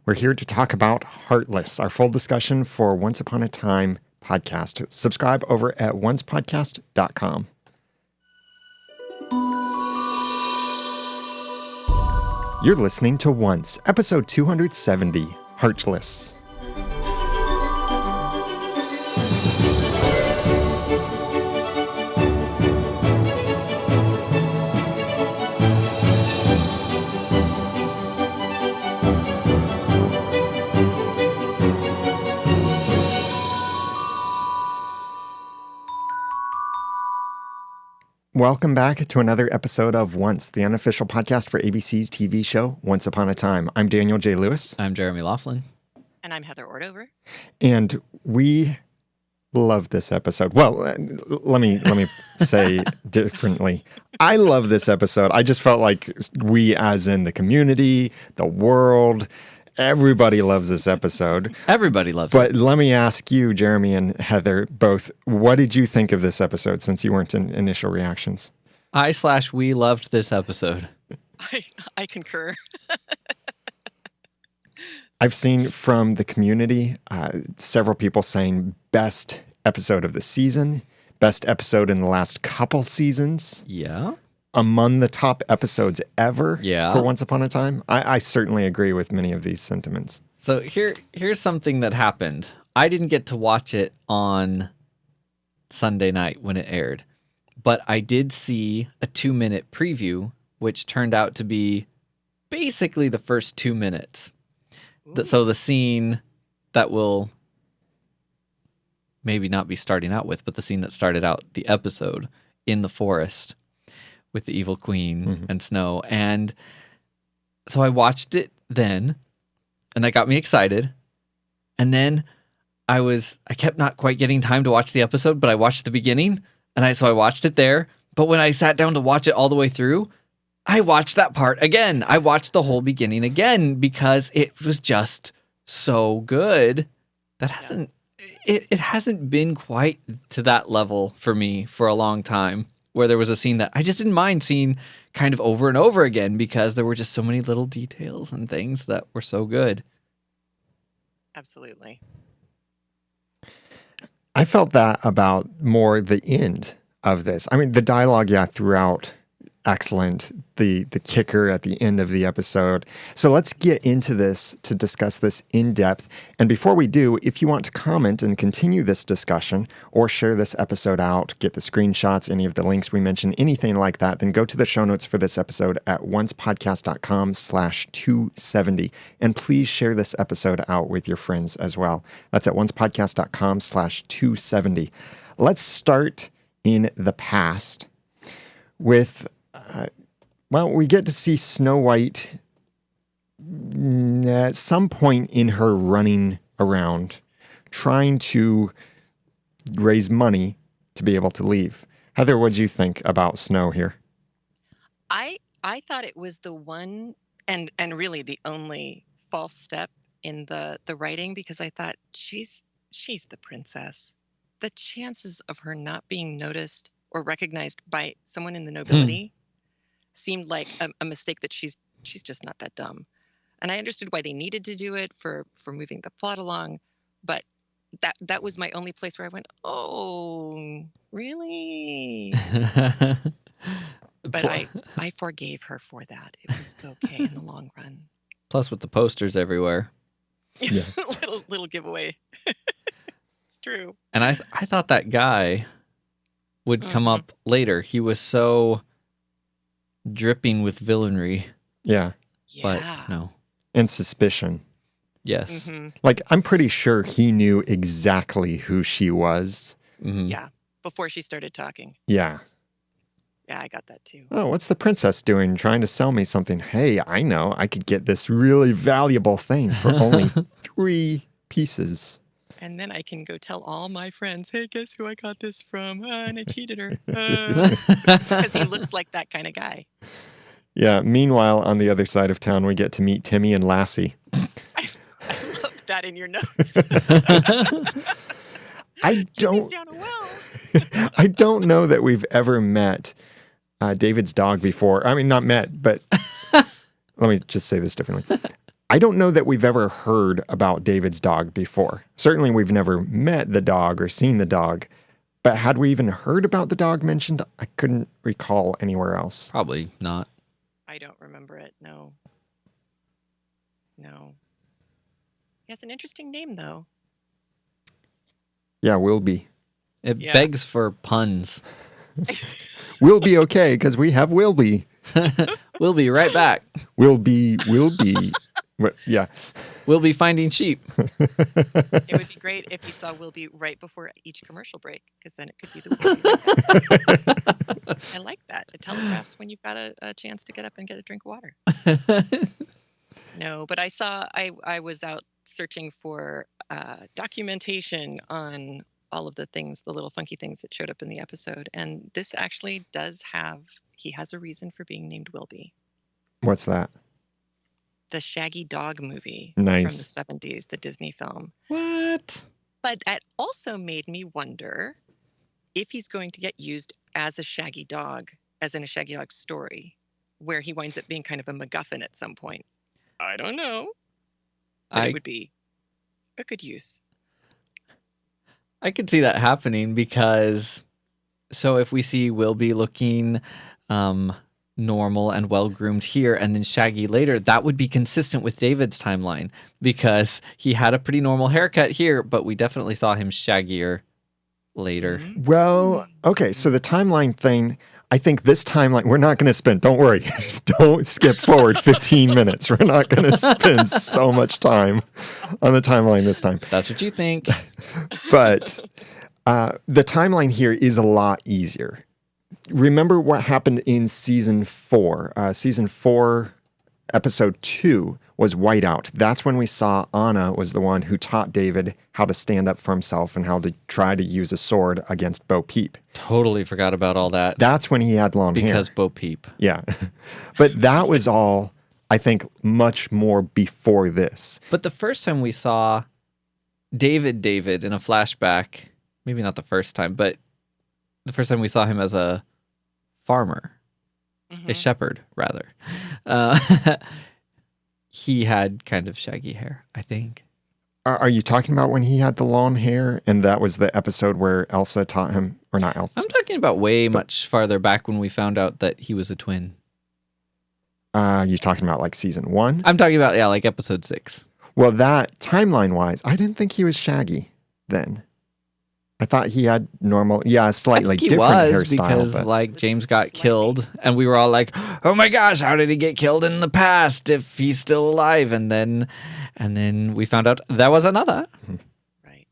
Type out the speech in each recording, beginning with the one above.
We're here to talk about Heartless, our full discussion for Once Upon a Time podcast. Subscribe over at oncepodcast.com. You're listening to Once, episode 270, Heartless. Welcome back to another episode of Once, the unofficial podcast for ABC's TV show, Once Upon a Time. I'm Daniel J. Lewis. I'm Jeremy Laughlin. And I'm Heather Ordover. And we love this episode. Well, let me say differently. I love this episode. I just felt like we, as in the community, the world, everybody loves this episode. Everybody loves it. But let me ask you, Jeremy and Heather, both, what did you think of this episode since you weren't in initial reactions? We loved this episode. I concur. I've seen from the community several people saying best episode of the season, best episode in the last couple seasons. Yeah. Among the top episodes ever for Once Upon a Time. I certainly agree with many of these sentiments. So here's something that happened. I didn't get to watch it on Sunday night when it aired, but I did see a 2-minute preview, which turned out to be basically the first 2 minutes. So the scene that will maybe not be starting out with, but the scene that started out the episode in the forest with the evil queen and Snow. And so I watched it then, and that got me excited. And then I kept not quite getting time to watch the episode, but I watched the beginning, so I watched it there. But when I sat down to watch it all the way through, I watched that part again. I watched the whole beginning again because it was just so good. It hasn't been quite to that level for me for a long time, where there was a scene that I just didn't mind seeing kind of over and over again because there were just so many little details and things that were so good. Absolutely. I felt that about more the end of this. I mean, the dialogue, throughout, excellent. The kicker at the end of the episode. So let's get into this to discuss this in depth. And before we do, if you want to comment and continue this discussion or share this episode out, get the screenshots, any of the links we mentioned, anything like that, then go to the show notes for this episode at oncepodcast.com/270. And please share this episode out with your friends as well. That's at oncepodcast.com/270. Let's start in the past with we get to see Snow White at some point in her running around trying to raise money to be able to leave. Heather, what did you think about Snow here? I thought it was the one and really the only false step in the writing, because I thought she's the princess. The chances of her not being noticed or recognized by someone in the nobility seemed like a mistake, that she's just not that dumb. And I understood why they needed to do it for moving the plot along, but that was my only place where I went, oh, really? But I forgave her for that. It was okay in the long run. Plus with the posters everywhere. Yeah. little giveaway. It's true. And I thought that guy would come up later. He was so dripping with villainy. Yeah. But no. And suspicion. Yes. Mm-hmm. Like, I'm pretty sure he knew exactly who she was. Mm-hmm. Yeah. Before she started talking. Yeah. Yeah, I got that too. Oh, what's the princess doing? Trying to sell me something. Hey, I know. I could get this really valuable thing for only 3 pieces. And then I can go tell all my friends, hey, guess who I got this from? And I cheated her. Because he looks like that kind of guy. Yeah. Meanwhile, on the other side of town, we get to meet Timmy and Lassie. I love that in your notes. I Jimmy's down a well. I don't know that we've ever met David's dog before. I mean, not met, but let me just say this differently. I don't know that we've ever heard about David's dog before. Certainly we've never met the dog or seen the dog. But had we even heard about the dog mentioned? I couldn't recall anywhere else. Probably not. I don't remember it. No. No. He has an interesting name, though. Yeah, we'll be. It Yeah. begs for puns. We'll be okay because we have will be. We'll be right back. We'll be. Yeah. We'll be finding sheep. It would be great if you saw Will Be right before each commercial break, because then it could be the Will Be. I like that. It telegraphs when you've got a chance to get up and get a drink of water. No, but I was out searching for documentation on all of the things, the little funky things that showed up in the episode. And this actually he has a reason for being named Wilby. What's that? The Shaggy Dog movie Nice. from the 70s, the Disney film. What? But that also made me wonder if he's going to get used as a Shaggy Dog, as in a Shaggy Dog story, where he winds up being kind of a MacGuffin at some point. I don't know. But it would be a good use. I could see that happening because, so if we see Wilby looking normal and well-groomed here and then Shaggy later, that would be consistent with David's timeline because he had a pretty normal haircut here, but we definitely saw him shaggier later. Mm-hmm. Well, okay, so the timeline thing, I think this timeline, we're not going to spend, don't worry, don't skip forward 15 minutes. We're not going to spend so much time on the timeline this time. That's what you think. But the timeline here is a lot easier. Remember what happened in season 4. Season 4, episode 2 was Whiteout. That's when we saw Anna was the one who taught David how to stand up for himself and how to try to use a sword against Bo Peep. Totally forgot about all that. That's when he had long hair. Because Bo Peep. Yeah. But that was all, I think, much more before this. But the first time we saw David in a flashback, maybe not the first time, but the first time we saw him as a farmer, a shepherd, rather. He had kind of shaggy hair, I think. Are you talking about when he had the long hair and that was the episode where Elsa taught him, or not Elsa? I'm talking about much farther back when we found out that he was a twin. You're talking about like season 1? I'm talking about, like episode 6. Well, that timeline-wise, I didn't think he was shaggy then. I thought he had normal, slightly different hairstyle. Because like James got killed, and we were all like, "Oh my gosh, how did he get killed in the past if he's still alive?" And then we found out there was another. Right.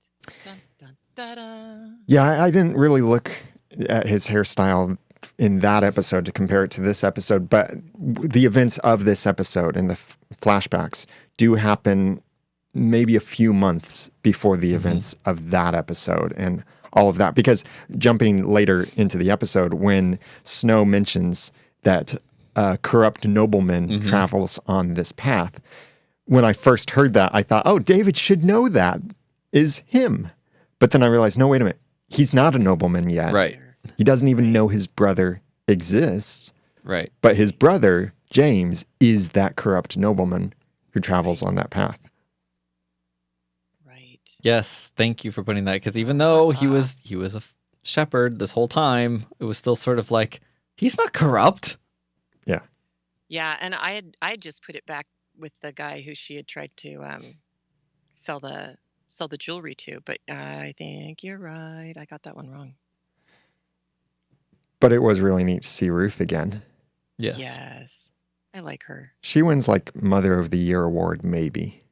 Dun, dun, dun, dun. Yeah, I didn't really look at his hairstyle in that episode to compare it to this episode, but the events of this episode and the flashbacks do happen maybe a few months before the events of that episode and all of that. Because jumping later into the episode, when Snow mentions that a corrupt nobleman travels on this path, when I first heard that, I thought, oh, David should know that is him. But then I realized, no, wait a minute. He's not a nobleman yet. Right. He doesn't even know his brother exists. Right. But his brother, James, is that corrupt nobleman who travels on that path. Yes, thank you for putting that, because even though he was a shepherd this whole time, it was still sort of like, he's not corrupt. Yeah. Yeah, and I had just put it back with the guy who she had tried to sell the jewelry to, but I think you're right. I got that one wrong. But it was really neat to see Ruth again. Yes. Yes. I like her. She wins like Mother of the Year award, maybe.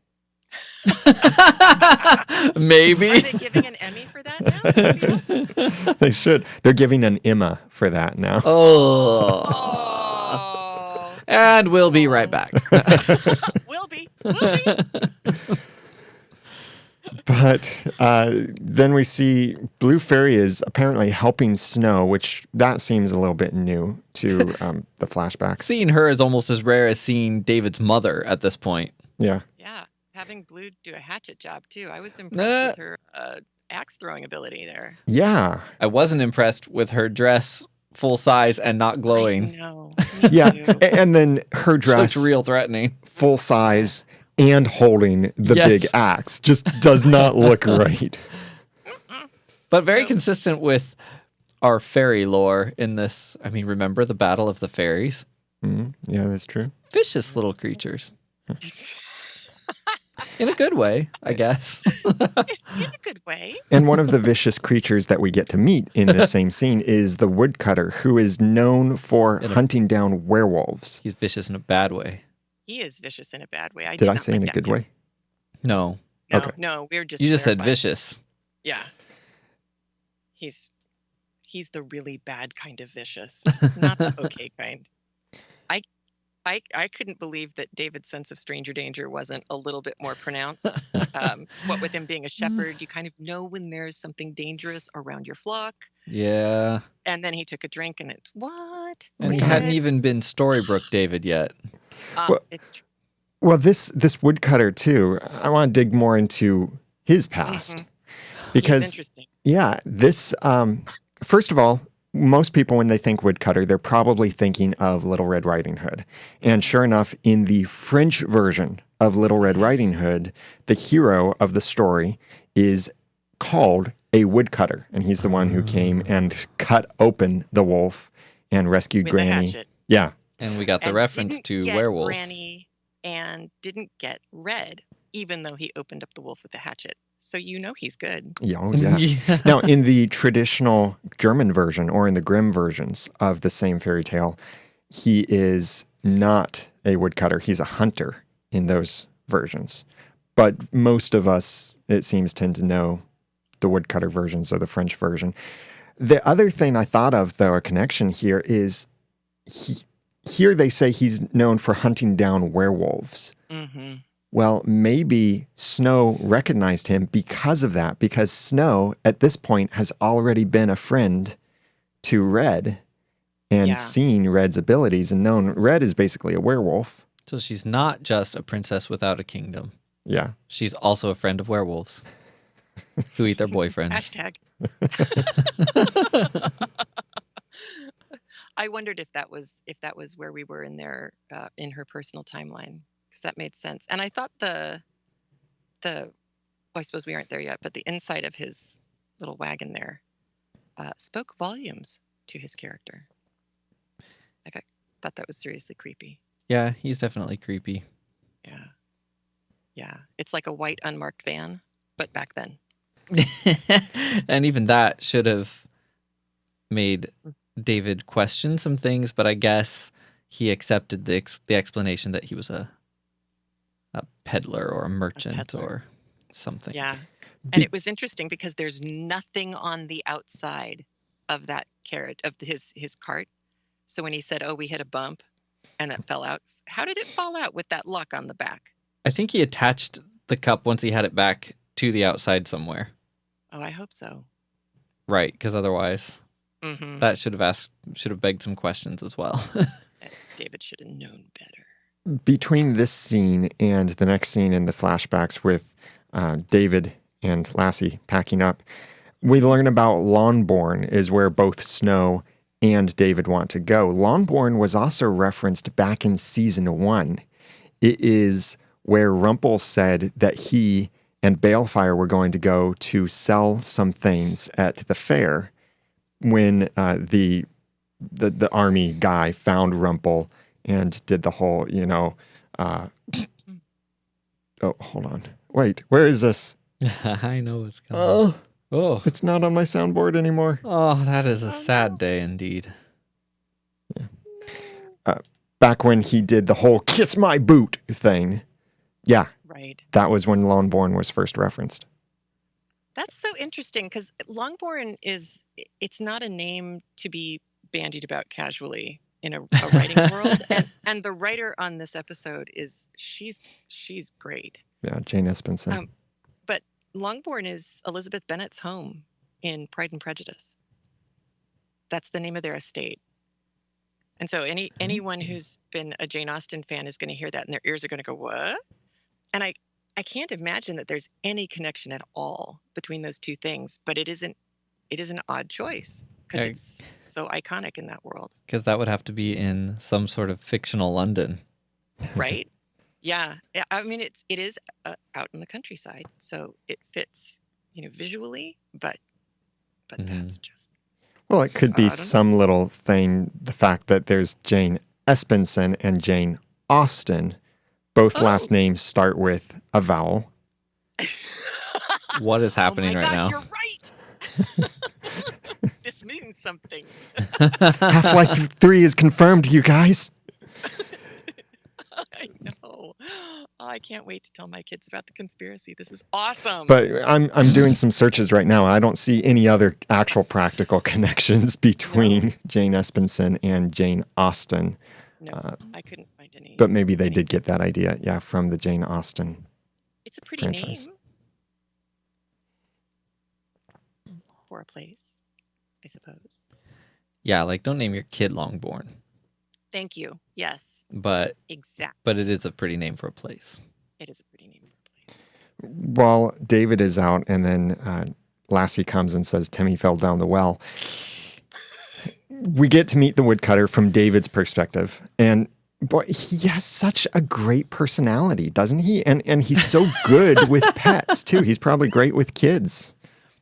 Maybe. Are they giving an Emmy for that now? They should. They're giving an Emma for that now. Oh. And we'll be right back. Will be. But then we see Blue Fairy is apparently helping Snow, which that seems a little bit new to the flashbacks. Seeing her is almost as rare as seeing David's mother at this point. Yeah. Yeah. Having Blue do a hatchet job, too. I was impressed with her axe throwing ability there. Yeah. I wasn't impressed with her dress full size and not glowing. No. Yeah. And then her She dress, looks real threatening. full size, and holding the Yes. big axe. Just does not look right. But very Nope. consistent with our fairy lore in this. I mean, remember the Battle of the Fairies? Yeah, that's true. Vicious little creatures. In a good way, I guess. In a good way. And one of the vicious creatures that we get to meet in this same scene is the woodcutter, who is known for hunting down werewolves. He's vicious in a bad way. He is vicious in a bad way. Did I not say like in a that good man. way? No, No, Okay. no, we're just you just said clarifying. vicious. Yeah. He's the really bad kind of vicious, not the okay kind. I couldn't believe that David's sense of stranger danger wasn't a little bit more pronounced. What with him being a shepherd, you kind of know when there's something dangerous around your flock. Yeah. And then he took a drink and it's what? And he David? hadn't even been Storybrooke David yet. Well- It's true. Well, this woodcutter too, I want to dig more into his past. He's Because interesting. yeah, this first of all, most people when they think woodcutter, they're probably thinking of Little Red Riding Hood. And sure enough, in the French version of Little Red Riding Hood, the hero of the story is called a woodcutter, and he's the one who came and cut open the wolf and rescued With a Granny. hatchet. Yeah. And we got the And reference didn't to get werewolves. Granny and didn't get Red, even though he opened up the wolf with a hatchet. So you know he's good. Yeah, oh, yeah. Now, in the traditional German version or in the Grimm versions of the same fairy tale, he is not a woodcutter. He's a hunter in those versions. But most of us, it seems, tend to know the woodcutter versions or the French version. The other thing I thought of, though, a connection here is here they say he's known for hunting down werewolves. Mm-hmm. Well, maybe Snow recognized him because of that, because Snow at this point has already been a friend to Red and Yeah. seen Red's abilities and known Red is basically a werewolf. So she's not just a princess without a kingdom. Yeah. She's also a friend of werewolves who eat their boyfriends. Hashtag. I wondered if that was where we were in their in her personal timeline, because that made sense. And I thought the well, I suppose we aren't there yet, but the inside of his little wagon there spoke volumes to his character. Like I thought that was seriously creepy. Yeah, he's definitely creepy. Yeah. Yeah. It's like a white unmarked van, but back then. And even that should have made David question some things, but I guess he accepted the explanation that he was a peddler or a merchant peddler. or something. Yeah. And it was interesting because there's nothing on the outside of that carriage, of his cart. So when he said, "Oh, we hit a bump and it fell out," how did it fall out with that lock on the back? I think he attached the cup once he had it back to the outside somewhere. Oh, I hope so. Right, because otherwise Mm-hmm. that should have begged some questions as well. David should have known better. Between this scene and the next scene in the flashbacks with David and Lassie packing up, we learn about Lawnborn is where both Snow and David want to go. Lawnborn was also referenced back in season 1. It is where Rumpel said that he and Balefire were going to go to sell some things at the fair when the army guy found Rumpel and did the whole, oh, hold on. Wait, where is this? I know what's coming. Oh, Oh, it's not on my soundboard anymore. oh, that is a sad day indeed. Back when he did the whole kiss my boot thing. Yeah, Right. that was when Lawnborn was first referenced. That's so interesting because Longborn it's not a name to be bandied about casually in a writing world. And the writer on this episode she's great. Yeah, Jane Espenson. But Longborn is Elizabeth Bennet's home in Pride and Prejudice. That's the name of their estate. And so anyone who's been a Jane Austen fan is going to hear that and their ears are going to go, what? And I can't imagine that there's any connection at all between those two things, but it is an odd choice because Yeah. it's so iconic in that world, Because that would have to be in some sort of fictional London. right? Yeah, I mean it is out in the countryside, so it fits, visually, but Mhm. that's just Well, it could be I don't know. some little thing, the fact that there's Jane Espenson and Jane Austen. Both Oh. last names start with a vowel. What is Oh happening my right gosh, now? you're right. This means something. Half-Life 3 is confirmed, you guys. I know. I can't wait to tell my kids about the conspiracy. This is awesome. But I'm doing some searches right now. I don't see any other actual practical connections between No, Jane Espenson and Jane Austen. no, I couldn't find any But maybe they did anything. get that idea, yeah, from the Jane Austen It's a pretty franchise. name for a place, I suppose. Yeah, like don't name your kid Longbourn, Thank you. Yes, but exactly. it is a pretty name for a place. It is a pretty name for a place. While David is out, and then Lassie comes and says Timmy fell down the well, we get to meet the woodcutter from David's perspective. And boy, he has such a great personality, doesn't he? And he's so good with pets, too. He's probably great with kids.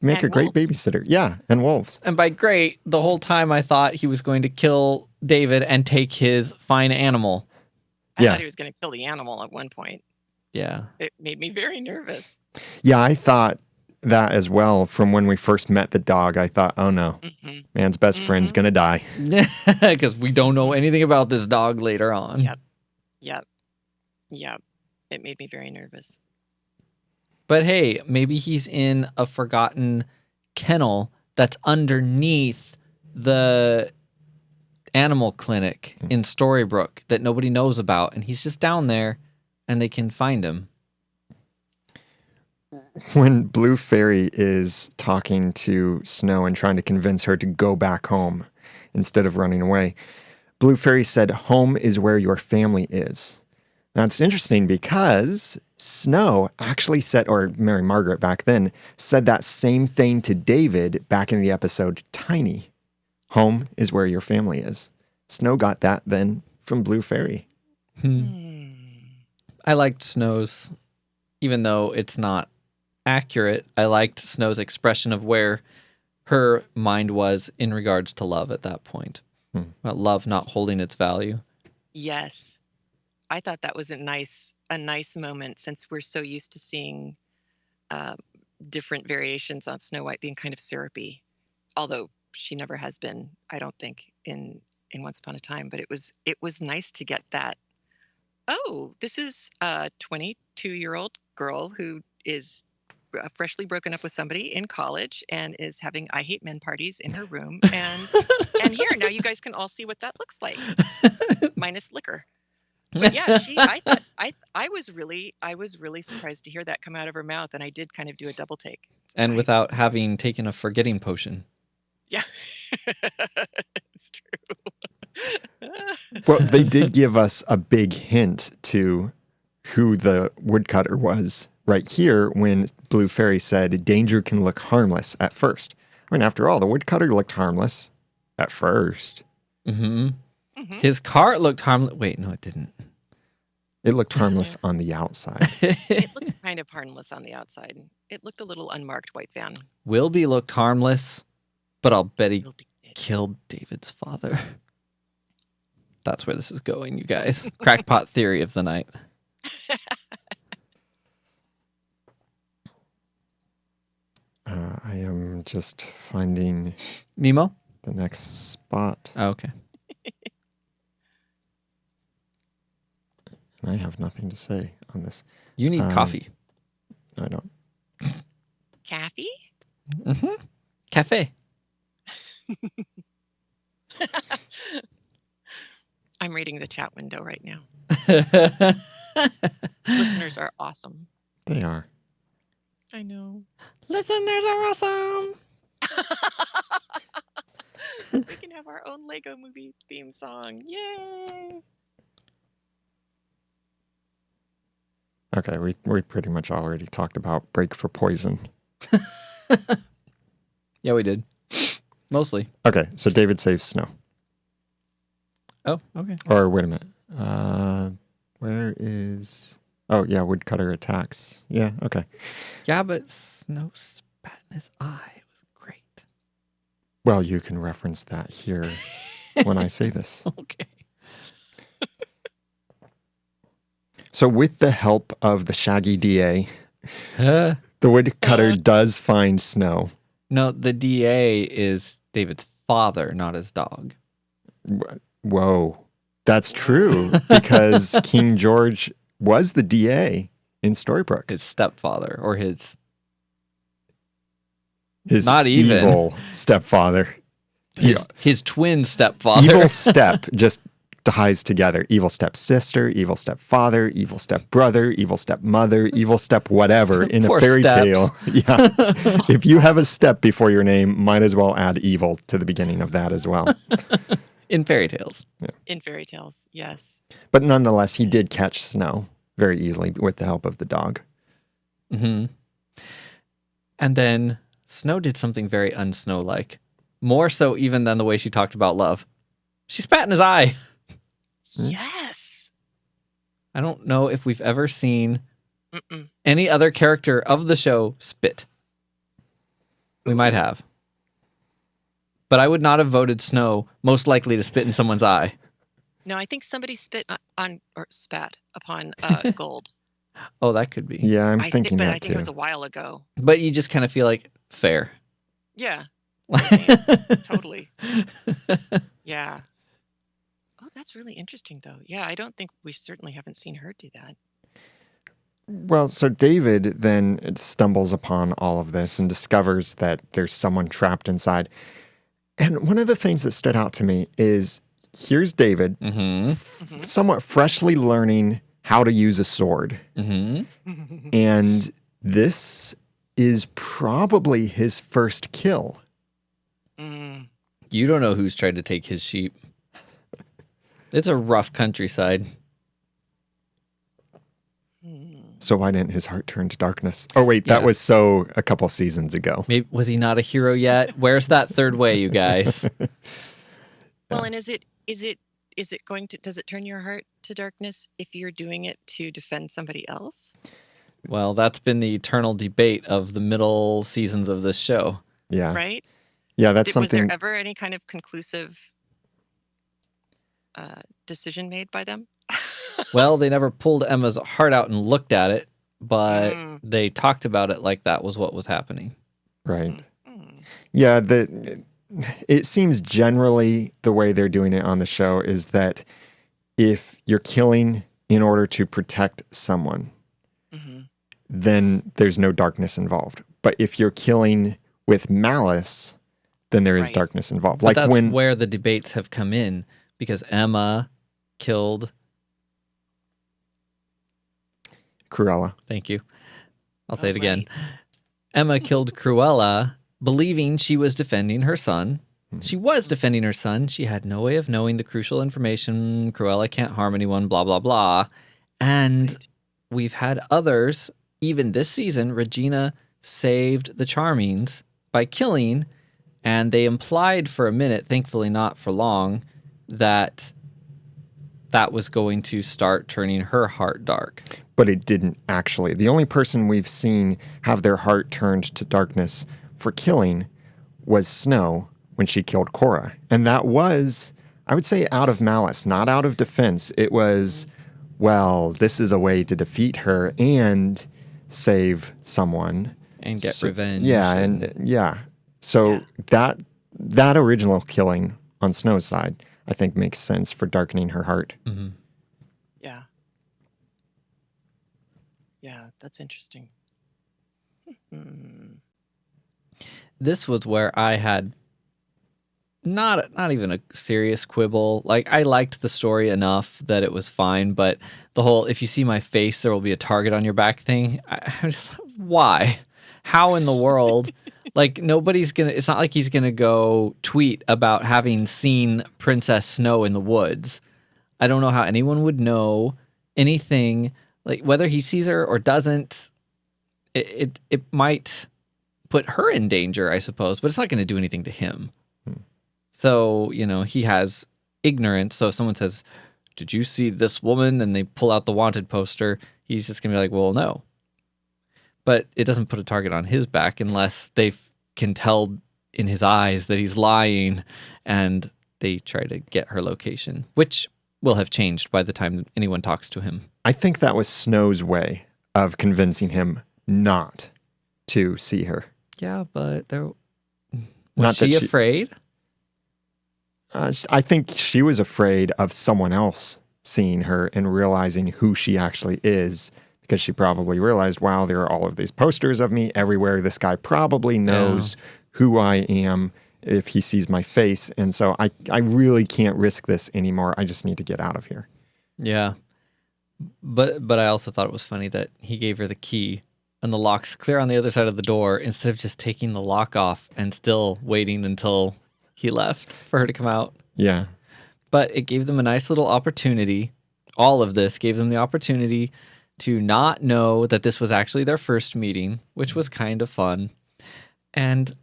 Make a And great wolves. babysitter. Yeah, and wolves. And by great, the whole time I thought he was going to kill David and take his fine animal. I Yeah. thought he was going to kill the animal at one point. Yeah. It made me very nervous. Yeah, I thought that as well from when we first met the dog. I thought, oh no, Hmm. man's best friend's going to die. Because we don't know anything about this dog later on. Yep. Yep. Yep. It made me very nervous. But hey, maybe he's in a forgotten kennel that's underneath the animal clinic in Storybrooke that nobody knows about. And he's just down there and they can find him. When Blue Fairy is talking to Snow and trying to convince her to go back home instead of running away, Blue Fairy said, home is where your family is. Now, it's interesting because Snow actually said, or Mary Margaret back then, said that same thing to David back in the episode Tiny. Home is where your family is. Snow got that then from Blue Fairy. I liked Snow's, even though it's not accurate, I liked Snow's expression of where her mind was in regards to love at that point. About love not holding its value. Yes. I thought that was a nice moment, since we're so used to seeing different variations on Snow White being kind of syrupy, although she never has been, I don't think, in Once Upon a Time. But it was nice to get that. Oh, this is a 22-year-old girl who is freshly broken up with somebody in college and is having I hate men parties in her room, and here now you guys can all see what that looks like, minus liquor. But yeah, I was really surprised to hear that come out of her mouth, and I did kind of do a double take. And without having taken a forgetting potion. Yeah. It's true. Well, they did give us a big hint to who the woodcutter was right here when Blue Fairy said danger can look harmless at first. I mean, after all, the woodcutter looked harmless at first. Mm-hmm. His cart looked harmless. Wait, no, it didn't. It looked harmless on the outside. It looked kind of harmless on the outside. It looked a little unmarked white van. Wilby looked harmless, but I'll bet he killed David's father. That's where this is going, you guys. Crackpot theory of the night. I am just finding Nemo? the next spot. Oh, okay. And I have nothing to say on this. You need coffee. No, I don't. Caffey? Mm-hmm. Cafe. I'm reading the chat window right now. Listeners are awesome. They are. I know. Listeners are awesome. We can have our own Lego movie theme song. Yay! Okay, we pretty much already talked about Break for Poison. Yeah, we did. Mostly. Okay, so David saves Snow. Oh, okay. Or wait a minute. Where is... Oh, yeah, woodcutter attacks. Yeah, okay. Yeah, but Snow spat in his eye. It was great. Well, you can reference that here when I say this. Okay. So with the help of the Shaggy DA, Huh? the woodcutter does find Snow. No, the DA is David's father, not his dog. Whoa. That's true, because King George was the DA in Storybrooke. His stepfather, or his His evil stepfather. his twin stepfather. Evil step just ties together. Evil stepsister, evil stepfather, evil stepbrother, evil stepmother, evil step whatever in a Poor fairy steps. tale. Yeah. If you have a step before your name, might as well add evil to the beginning of that as well. In fairy tales. In fairy tales, yes. But nonetheless, he did catch Snow very easily with the help of the dog. Mm-hmm. And then Snow did something very unsnow-like. More so even than the way she talked about love. She spat in his eye. Yes. I don't know if we've ever seen Mm-mm. any other character of the show spit. We might have. But I would not have voted Snow most likely to spit in someone's eye. No, I think somebody spit on or spat upon Gold. Oh, that could be. Yeah, I'm I thinking think, but that I think too. it was a while ago. But you just kind of feel like fair. Yeah, totally. Yeah. Oh, that's really interesting, though. Yeah, I don't think we certainly haven't seen her do that. Well, so David then stumbles upon all of this and discovers that there's someone trapped inside. And one of the things that stood out to me is here's David, Mm-hmm. somewhat freshly learning how to use a sword. Mm-hmm. And this is probably his first kill. Mm. You don't know who's tried to take his sheep. It's a rough countryside. So why didn't his heart turn to darkness? Oh, wait, that Yeah. was so a couple seasons ago. Maybe was he not a hero yet? Where's that third way, you guys? Well, and is it going to, does it turn your heart to darkness if you're doing it to defend somebody else? Well, that's been the eternal debate of the middle seasons of this show. Yeah. Right? Yeah, that's Was something. there ever any kind of conclusive decision made by them? Well, they never pulled Emma's heart out and looked at it, but Mm. they talked about it like that was what was happening. Right. Mm. Yeah, it seems generally the way they're doing it on the show is that if you're killing in order to protect someone, Mm-hmm. then there's no darkness involved. But if you're killing with malice, then there is Right. darkness involved. But Like that's when where the debates have come in, because Emma killed... Cruella. Thank you. I'll say Oh, it again. right. Emma killed Cruella, believing she was defending her son. She was defending her son. She had no way of knowing the crucial information. Cruella can't harm anyone, blah, blah, blah. And Right. we've had others, even this season, Regina saved the Charmings by killing, and they implied for a minute, thankfully not for long, that that was going to start turning her heart dark. But it didn't actually. The only person we've seen have their heart turned to darkness for killing was Snow when she killed Cora. And that was, I would say, out of malice, not out of defense. It was, well, this is a way to defeat her and save someone. And get So- revenge. Yeah, and yeah. So that original killing on Snow's side, I think makes sense for darkening her heart. Mhm. Yeah. Yeah, that's interesting. Hmm. This was where I had not even a serious quibble. Like, I liked the story enough that it was fine, but the whole "if you see my face, there will be a target on your back" thing, I'm just why? How in the world? Like, nobody's gonna. It's not like he's gonna go tweet about having seen Princess Snow in the woods. I don't know how anyone would know anything. Like, whether he sees her or doesn't, it might put her in danger, I suppose, but it's not going to do anything to him. So, he has ignorance. So if someone says, did you see this woman? And they pull out the wanted poster. He's just going to be like, well, no. But it doesn't put a target on his back unless they can tell in his eyes that he's lying, and they try to get her location, which will have changed by the time anyone talks to him. I think that was Snow's way of convincing him not to see her. Yeah, but was Not that she she- afraid? I think she was afraid of someone else seeing her and realizing who she actually is, because she probably realized, wow, there are all of these posters of me everywhere. This guy probably knows who I am if he sees my face. And so I really can't risk this anymore. I just need to get out of here. Yeah. But I also thought it was funny that he gave her the key and the lock's clear on the other side of the door, instead of just taking the lock off and still waiting until he left for her to come out. Yeah. But it gave them a nice little opportunity. All of this gave them the opportunity to not know that this was actually their first meeting, which was kind of fun. And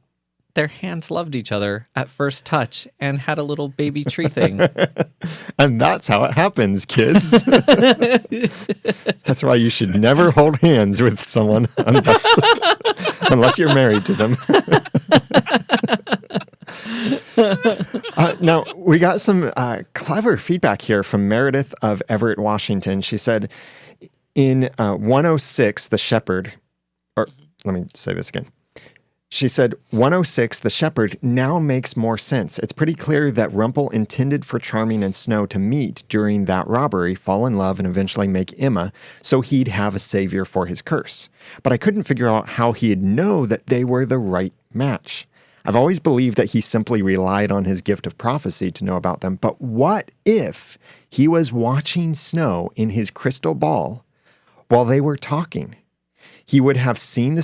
their hands loved each other at first touch and had a little baby tree thing. And that's how it happens, kids. That's why you should never hold hands with someone unless you're married to them. Now, we got some clever feedback here from Meredith of Everett, Washington. She said, in 106, The Shepherd, or let me say this again. She said, 106, The Shepherd now makes more sense. It's pretty clear that Rumpel intended for Charming and Snow to meet during that robbery, fall in love, and eventually make Emma, so he'd have a savior for his curse. But I couldn't figure out how he'd know that they were the right match. I've always believed that he simply relied on his gift of prophecy to know about them. But what if he was watching Snow in his crystal ball while they were talking? He would have seen the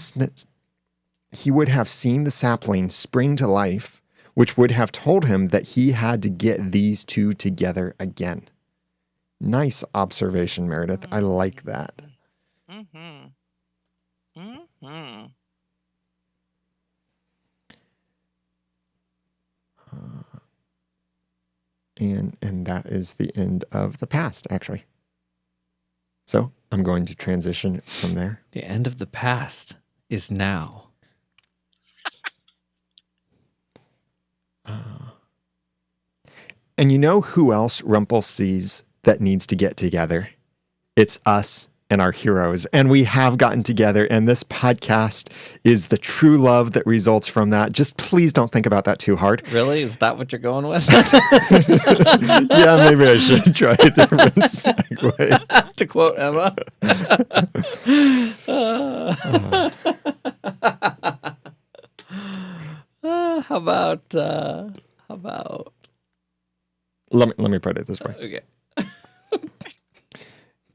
sapling spring to life, which would have told him that he had to get these two together again. Nice observation, Meredith. I like that. Mm-hmm. Mm-hmm. And that is the end of the past, actually. So I'm going to transition from there. The end of the past is now. And you know who else Rumpel sees that needs to get together? It's us and our heroes. And we have gotten together, and this podcast is the true love that results from that. Just please don't think about that too hard. Really? Is that what you're going with? Yeah, maybe I should try a different segue. To quote Emma. How about Let me put it this way. okay.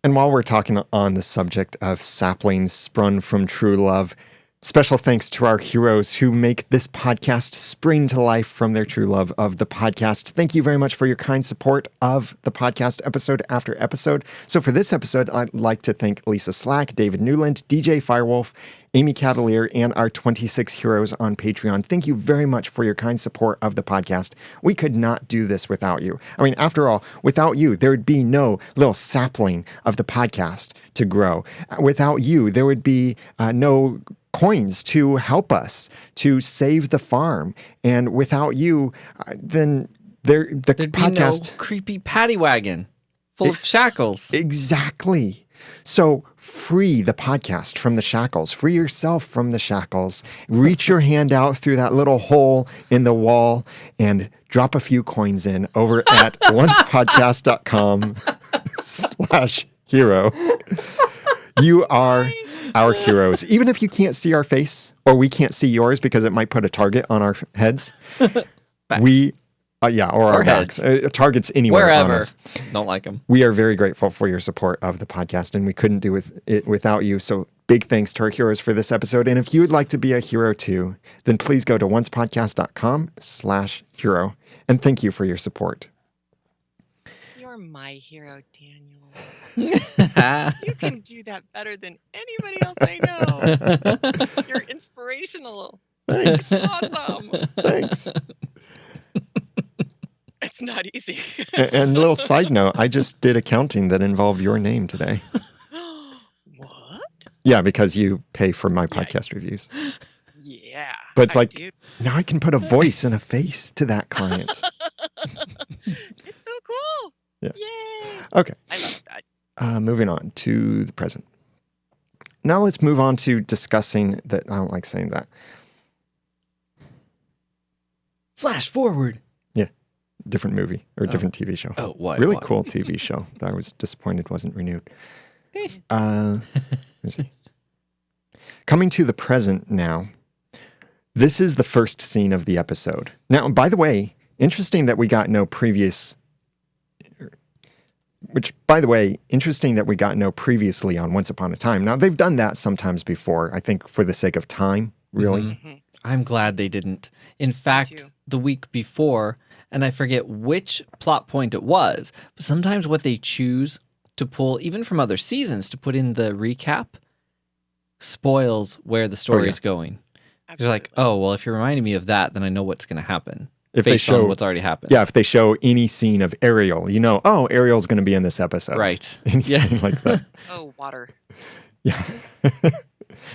And while we're talking on the subject of saplings sprung from true love, special thanks to our heroes who make this podcast spring to life from their true love of the podcast. Thank you very much for your kind support of the podcast episode after episode. So for this episode, I'd like to thank Lisa Slack, David Newland, DJ Firewolf, Amy Cavalier, and our 26 heroes on Patreon. Thank you very much for your kind support of the podcast. We could not do this without you. I mean, after all, without you, there would be no little sapling of the podcast to grow. Without you, there would be no coins to help us to save the farm. And without you, then the There'd podcast... be no creepy paddy wagon full of shackles. Exactly. So free the podcast from the shackles. Free yourself from the shackles. Reach your hand out through that little hole in the wall and drop a few coins in over at oncepodcast.com/hero. You are our heroes. Even if you can't see our face or we can't see yours because it might put a target on our heads, we... or our backs. Targets anywhere on Wherever. us. Don't like them. We are very grateful for your support of the podcast, and we couldn't do it without you. So big thanks to our heroes for this episode. And if you would like to be a hero too, then please go to oncepodcast.com/hero. And thank you for your support. You're my hero, Daniel. Ah. You can do that better than anybody else I know. You're inspirational. Thanks. Awesome. Thanks. It's not easy. And a little side note, I just did accounting that involved your name today. What? Yeah, because you pay for my Yeah. podcast reviews. Yeah. But it's I like, do. now I can put a voice and a face to that client. It's so cool. Yeah. Yay. Okay. I love that. Moving on to the present. Now let's move on to discussing that. I don't like saying that. Flash forward. Yeah. Different movie or different TV show. Oh, why? Really why? cool TV show that I was disappointed wasn't renewed. Hey. Let's see. Coming to the present now. This is the first scene of the episode. Now, by the way, interesting that we got no previous. Interesting that we got no previously on Once Upon a Time. Now, they've done that sometimes before, I think for the sake of time, really. Mhm. I'm glad they didn't. In fact, too. the week before, and I forget which plot point it was, but sometimes what they choose to pull, even from other seasons, to put in the recap, spoils where the story is going. You're like, Absolutely. oh, well, if you're reminding me of that, then I know what's going to happen. If based they show on what's already happened. Yeah, if they show any scene of Ariel, you know, oh, Ariel's going to be in this episode. Right. Anything like that. Oh, water. Yeah.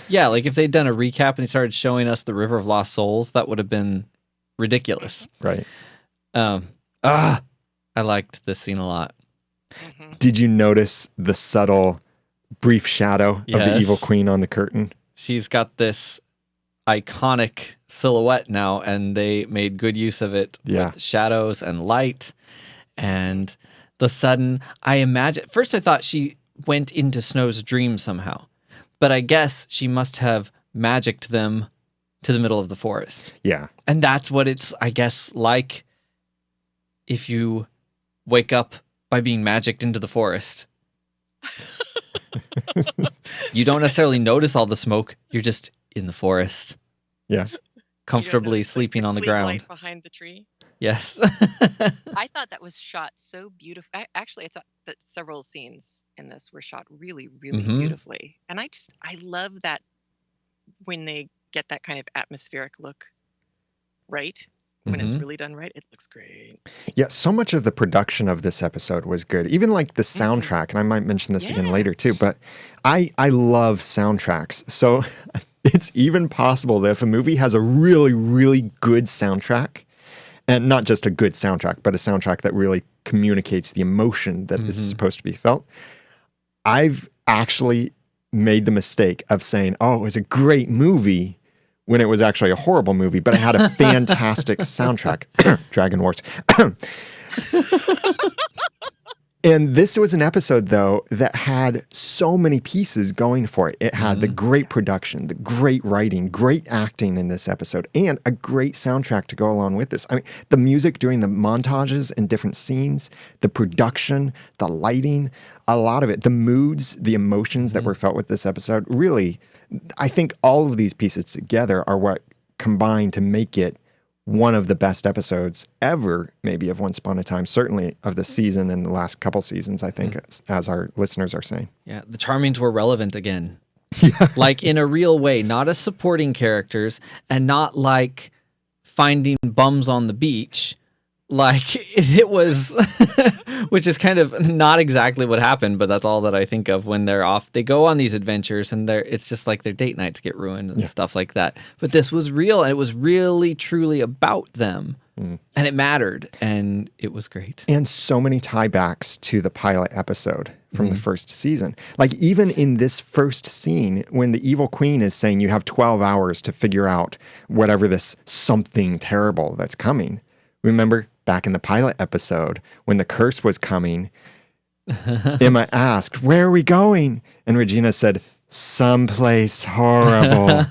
Yeah, like if they'd done a recap and they started showing us the River of Lost Souls, that would have been ridiculous. Right. I liked this scene a lot. Mm-hmm. Did you notice the subtle, brief shadow of the Yes. evil queen on the curtain? She's got this iconic silhouette now, and they made good use of it with shadows and light. And the sudden, I imagine, first I thought she went into Snow's dream somehow, but I guess she must have magicked them to the middle of the forest. Yeah. And that's what it's, I guess, like if you wake up by being magicked into the forest. You don't necessarily notice all the smoke. You're just in the forest. Yeah. Comfortably sleeping on the ground. Light behind the tree. Yes. I thought that was shot so beautifully. Actually, I thought that several scenes in this were shot really, really Mhm. beautifully. And I love that when they get that kind of atmospheric look, right? When it's Mhm. really done right, it looks great. Yeah, so much of the production of this episode was good. Even like the Mhm. soundtrack, and I might mention this again Yeah. later too, but I love soundtracks. So it's even possible that if a movie has a really, really good soundtrack, and not just a good soundtrack, but a soundtrack that really communicates the emotion that is Mhm. supposed to be felt, I've actually made the mistake of saying, oh, it was a great movie when it was actually a horrible movie, but it had a fantastic soundtrack. Dragon Wars. And this was an episode, though, that had so many pieces going for it. It had the great production, the great writing, great acting in this episode, and a great soundtrack to go along with this. I mean, the music during the montages and different scenes, the production, the lighting, a lot of it, the moods, the emotions that were felt with this episode. Really, I think all of these pieces together are what combine to make it one of the best episodes ever, maybe of Once Upon a Time, certainly of the season and the last couple seasons, I think, as our listeners are saying. Yeah, the Charmings were relevant again. Like in a real way, not as supporting characters and not like finding bums on the beach. Like it was, which is kind of not exactly what happened, but that's all that I think of when they're off. They go on these adventures and it's just like their date nights get ruined and stuff like that. But this was real and it was really, truly about them. And it mattered and it was great. And so many tiebacks to the pilot episode from the first season. Like even in this first scene, when the evil queen is saying you have 12 hours to figure out whatever this something terrible that's coming. Remember back in the pilot episode when the curse was coming, Emma asked, "Where are we going?" And Regina said, "Someplace horrible."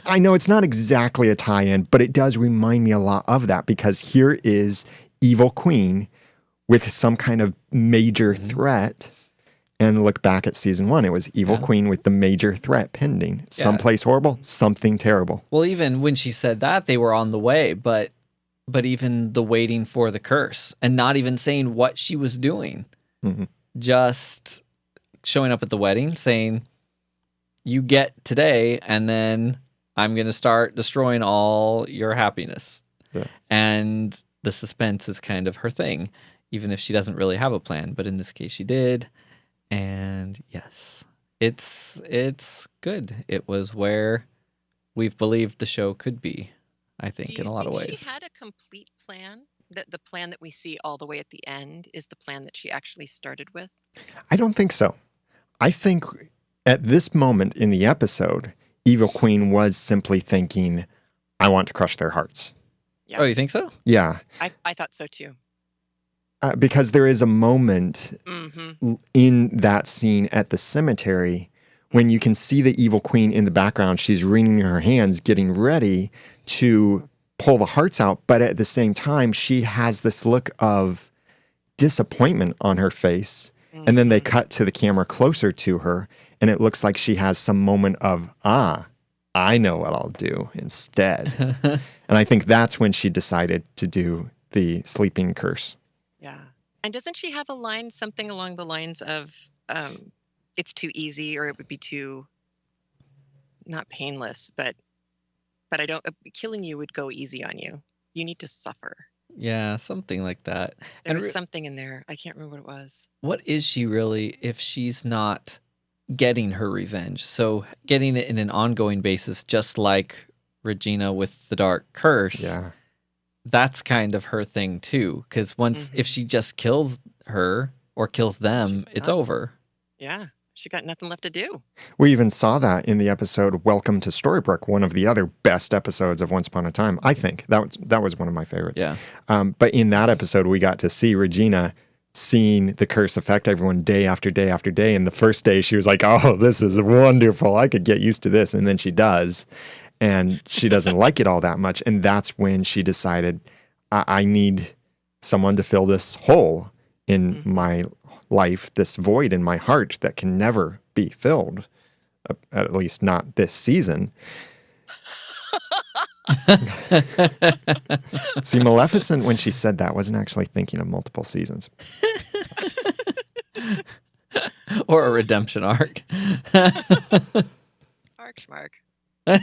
I know it's not exactly a tie-in, but it does remind me a lot of that because here is evil queen with some kind of major threat. And look back at season 1, it was evil queen with the major threat pending. Someplace horrible, something terrible. Well, even when she said that, they were on the way, but even the waiting for the curse and not even saying what she was doing, just showing up at the wedding saying, you get today, and then I'm going to start destroying all your happiness. Yeah. And the suspense is kind of her thing, even if she doesn't really have a plan. But in this case, she did. And yes, it's good. It was where we've believed the show could be, I Do think, in you a lot of think she ways. had a complete plan? That the plan that we see all the way at the end is the plan that she actually started with? I don't think so. I think at this moment in the episode, Evil Queen was simply thinking, I want to crush their hearts. Yeah. Oh, you think so? Yeah. I thought so too. Because there is a moment Mm-hmm. in that scene at the cemetery when you can see the Evil Queen in the background. She's wringing her hands, getting ready to pull the hearts out. But at the same time, she has this look of disappointment on her face. And then they cut to the camera closer to her, and it looks like she has some moment of, I know what I'll do instead. And I think that's when she decided to do the sleeping curse. Yeah. And doesn't she have a line, something along the lines of, it's too easy, or it would be too, not painless, but I don't, killing you would go easy on you. You need to suffer. Yeah, something like that. There And was something in there. I can't remember what it was. what is she really if she's not getting her revenge? So getting it in an ongoing basis, just like Regina with the Dark Curse. Yeah. That's kind of her thing too. Because once, if she just kills her or kills them, She's it's done. over. Yeah. She got nothing left to do. We even saw that in the episode Welcome to Storybrooke, one of the other best episodes of Once Upon a Time. I think that was one of my favorites. Yeah. But in that episode, we got to see Regina seeing the curse affect everyone day after day after day. And the first day she was like, oh, this is wonderful. I could get used to this. And then she does. And she doesn't like it all that much. And that's when she decided, I need someone to fill this hole in my life, this void in my heart that can never be filled, at least not this season. See, Maleficent, when she said that, wasn't actually thinking of multiple seasons. Or a redemption arc. Arc schmark. Oh,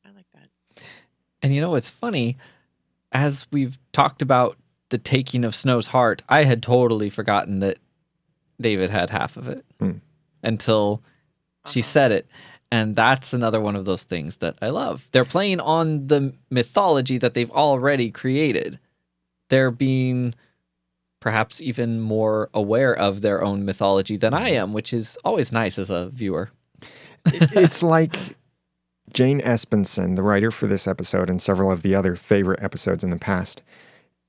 I like that. And you know what's funny? As we've talked about the taking of Snow's heart, I had totally forgotten that David had half of it until she said it. And that's another one of those things that I love. They're playing on the mythology that they've already created. They're being perhaps even more aware of their own mythology than I am, which is always nice as a viewer. It's like Jane Espenson, the writer for this episode and several of the other favorite episodes in the past.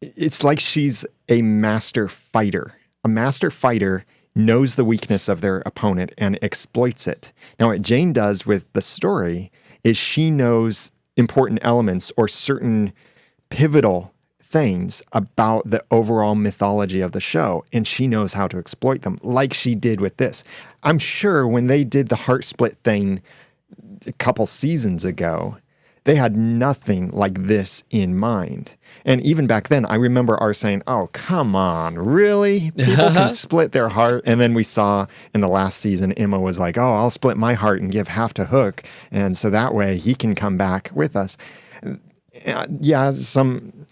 It's like she's a master fighter. A master fighter knows the weakness of their opponent and exploits it. Now, what Jane does with the story is she knows important elements or certain pivotal things about the overall mythology of the show, and she knows how to exploit them, like she did with this. I'm sure when they did the heart split thing a couple seasons ago, they had nothing like this in mind. And even back then, I remember our saying, oh, come on, really? People can split their heart. And then we saw in the last season, Emma was like, oh, I'll split my heart and give half to Hook. And so that way he can come back with us. Yeah, some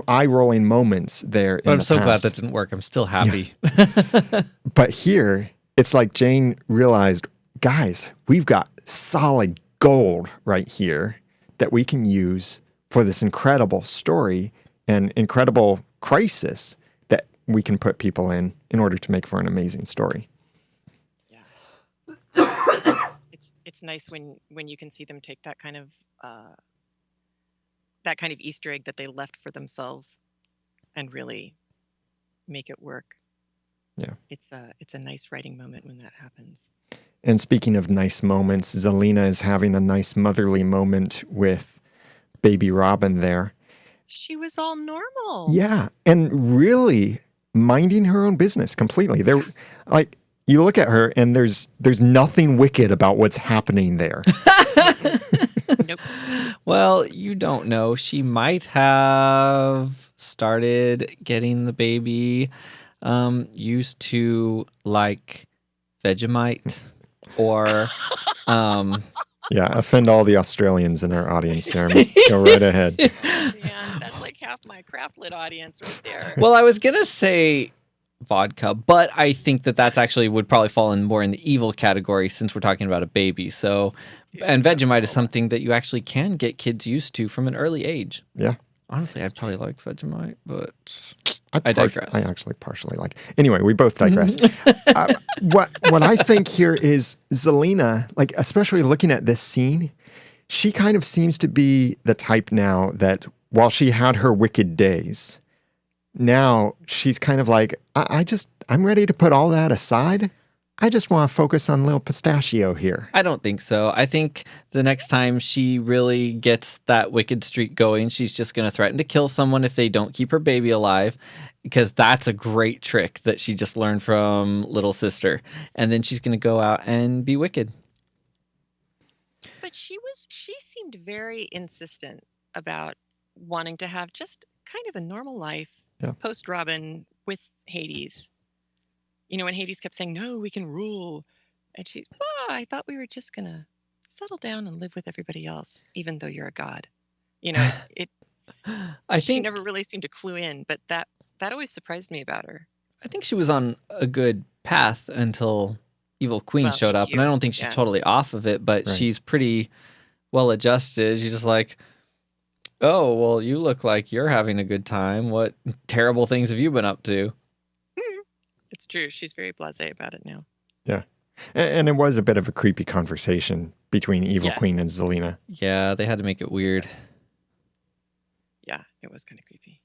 eye-rolling moments there. But I'm so glad that didn't work. I'm still happy. Yeah. But here, it's like Jane realized, guys, we've got solid gold right here that we can use for this incredible story and incredible crisis that we can put people in order to make for an amazing story. Yeah. It's nice when you can see them take that kind of Easter egg that they left for themselves and really make it work. Yeah. It's a nice writing moment when that happens. And speaking of nice moments, Zelina is having a nice motherly moment with baby Robin there. She was all normal. Yeah, and really minding her own business completely. There, like, you look at her and there's nothing wicked about what's happening there. Nope. Well, you don't know. She might have started getting the baby used to like Vegemite or Yeah, offend all the Australians in our audience, Jeremy. Go right ahead. Oh man, that's like half my crap lit audience right there. Well, I was gonna say vodka, but I think that that's actually would probably fall in more in the evil category since we're talking about a baby. So, and Vegemite is something that you actually can get kids used to from an early age. Yeah. Honestly, I'd probably like Vegemite, but I digress. I actually partially like. Anyway, we both digress. What I think here is Zelina, like especially looking at this scene, she kind of seems to be the type now that while she had her wicked days, now she's kind of like, I'm ready to put all that aside. I just want to focus on little pistachio here. I don't think so. I think the next time she really gets that wicked streak going, she's just going to threaten to kill someone if they don't keep her baby alive, because that's a great trick that she just learned from little sister. And then she's going to go out and be wicked. But she seemed very insistent about wanting to have just kind of a normal life post Robin with Hades. You know, when Hades kept saying, "No, we can rule," and she, I thought we were just gonna settle down and live with everybody else, even though you're a god. You know, she never really seemed to clue in, but that always surprised me about her. I think she was on a good path until Evil Queen showed up, and I don't think she's totally off of it, but she's pretty well adjusted. She's just like, oh, well, you look like you're having a good time. What terrible things have you been up to? It's true. She's very blasé about it now. Yeah. And it was a bit of a creepy conversation between Evil Queen and Zelina. Yeah, they had to make it weird. Yeah, it was kind of creepy.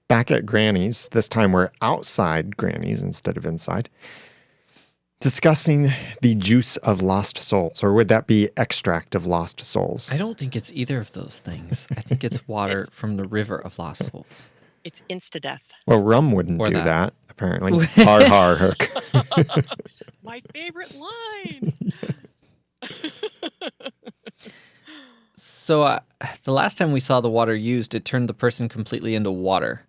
Back at Granny's, this time we're outside Granny's instead of inside, discussing the juice of lost souls, or would that be extract of lost souls? I don't think it's either of those things. I think it's water from the river of lost souls. It's insta-death. Well, rum wouldn't do that, apparently. Har, har, hook. My favorite line. So the last time we saw the water used, it turned the person completely into water.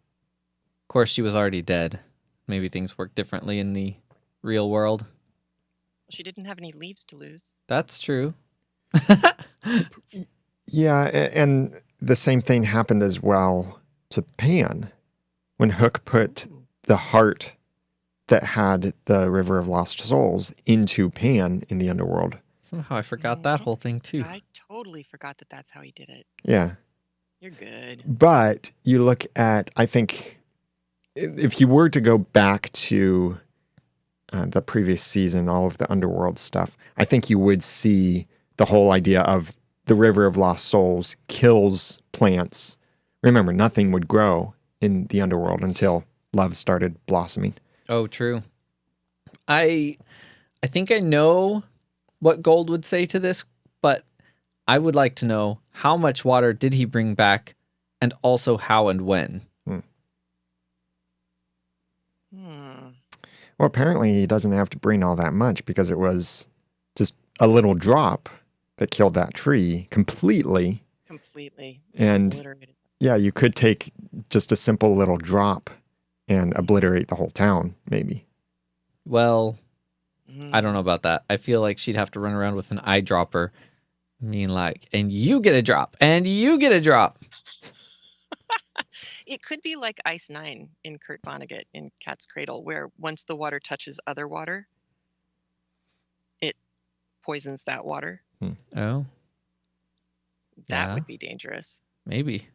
Of course, she was already dead. Maybe things work differently in the real world. She didn't have any leaves to lose. That's true. Yeah, and the same thing happened as well to Pan. When Hook put the heart that had the River of Lost Souls into Pan in the underworld. Somehow I forgot that whole thing too. I totally forgot that that's how he did it. Yeah. You're good. But you look at, I think, if you were to go back to the previous season, all of the underworld stuff, I think you would see the whole idea of the River of Lost Souls kills plants. Remember, nothing would grow in the underworld until love started blossoming. Oh, true. I think I know what Gold would say to this, but I would like to know how much water did he bring back, and also how and when. Well, apparently he doesn't have to bring all that much because it was just a little drop that killed that tree completely. And obliterated. Yeah, you could take just a simple little drop and obliterate the whole town, maybe. Well, I don't know about that. I feel like she'd have to run around with an eyedropper, mean like, and you get a drop, and you get a drop. It could be like Ice 9 in Kurt Vonnegut in Cat's Cradle, where once the water touches other water, it poisons that water. Oh. That would be dangerous. Maybe.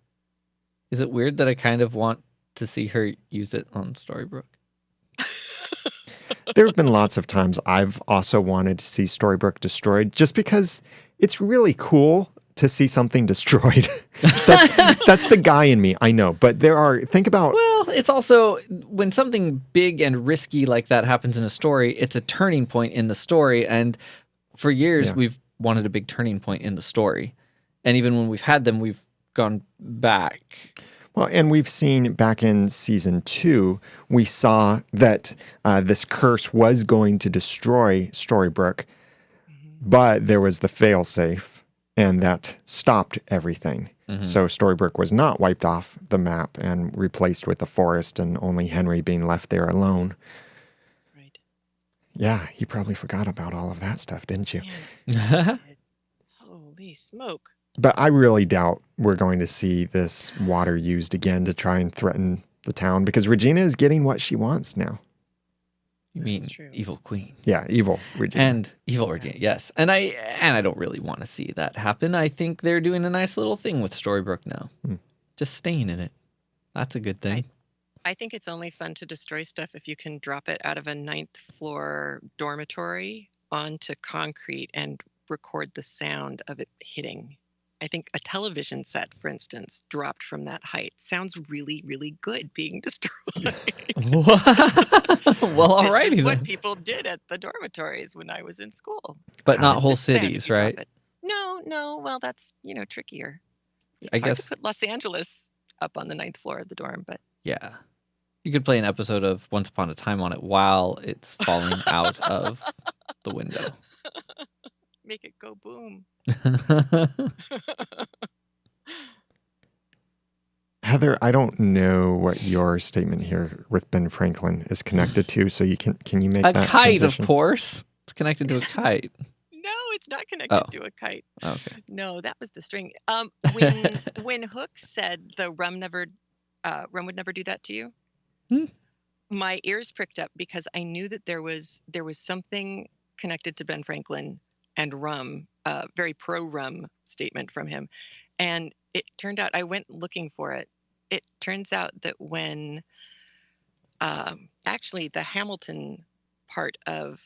Is it weird that I kind of want to see her use it on Storybrooke? There have been lots of times I've also wanted to see Storybrooke destroyed just because it's really cool to see something destroyed. That's the guy in me, I know. But think about... Well, it's also, when something big and risky like that happens in a story, it's a turning point in the story. And for years, we've wanted a big turning point in the story. And even when we've had them, we've gone back. Well, and we've seen back in season 2, we saw that this curse was going to destroy Storybrooke, but there was the failsafe, and that stopped everything. So Storybrooke was not wiped off the map and replaced with the forest, and only Henry being left there alone. Right. Yeah, you probably forgot about all of that stuff, didn't you? Man, I did. Holy smoke. But I really doubt we're going to see this water used again to try and threaten the town because Regina is getting what she wants now. You That's mean true. evil queen. Yeah, evil Regina. And evil Regina, yes. And I don't really want to see that happen. I think they're doing a nice little thing with Storybrooke now. Just staying in it. That's a good thing. I think it's only fun to destroy stuff if you can drop it out of a 9th floor dormitory onto concrete and record the sound of it hitting. I think a television set, for instance, dropped from that height sounds really, really good being destroyed. Well, alrighty This is what then. people did at the dormitories when I was in school. But How not does whole this sound if cities, you drop right? it? No. Well, that's, trickier. I It's hard guess, to put Los Angeles up on the 9th floor of the dorm, but yeah. You could play an episode of Once Upon a Time on it while it's falling out of the window. make it go boom. Heather, I don't know what your statement here with Ben Franklin is connected to, so can you make A that kite, transition? of course. It's connected to a kite. No, it's not connected Oh. to a kite. Okay. No, that was the string. When Hook said the rum would never do that to you, my ears pricked up because I knew that there was something connected to Ben Franklin and rum, a very pro rum statement from him. And it turned out, I went looking for it. It turns out that when actually the Hamilton part of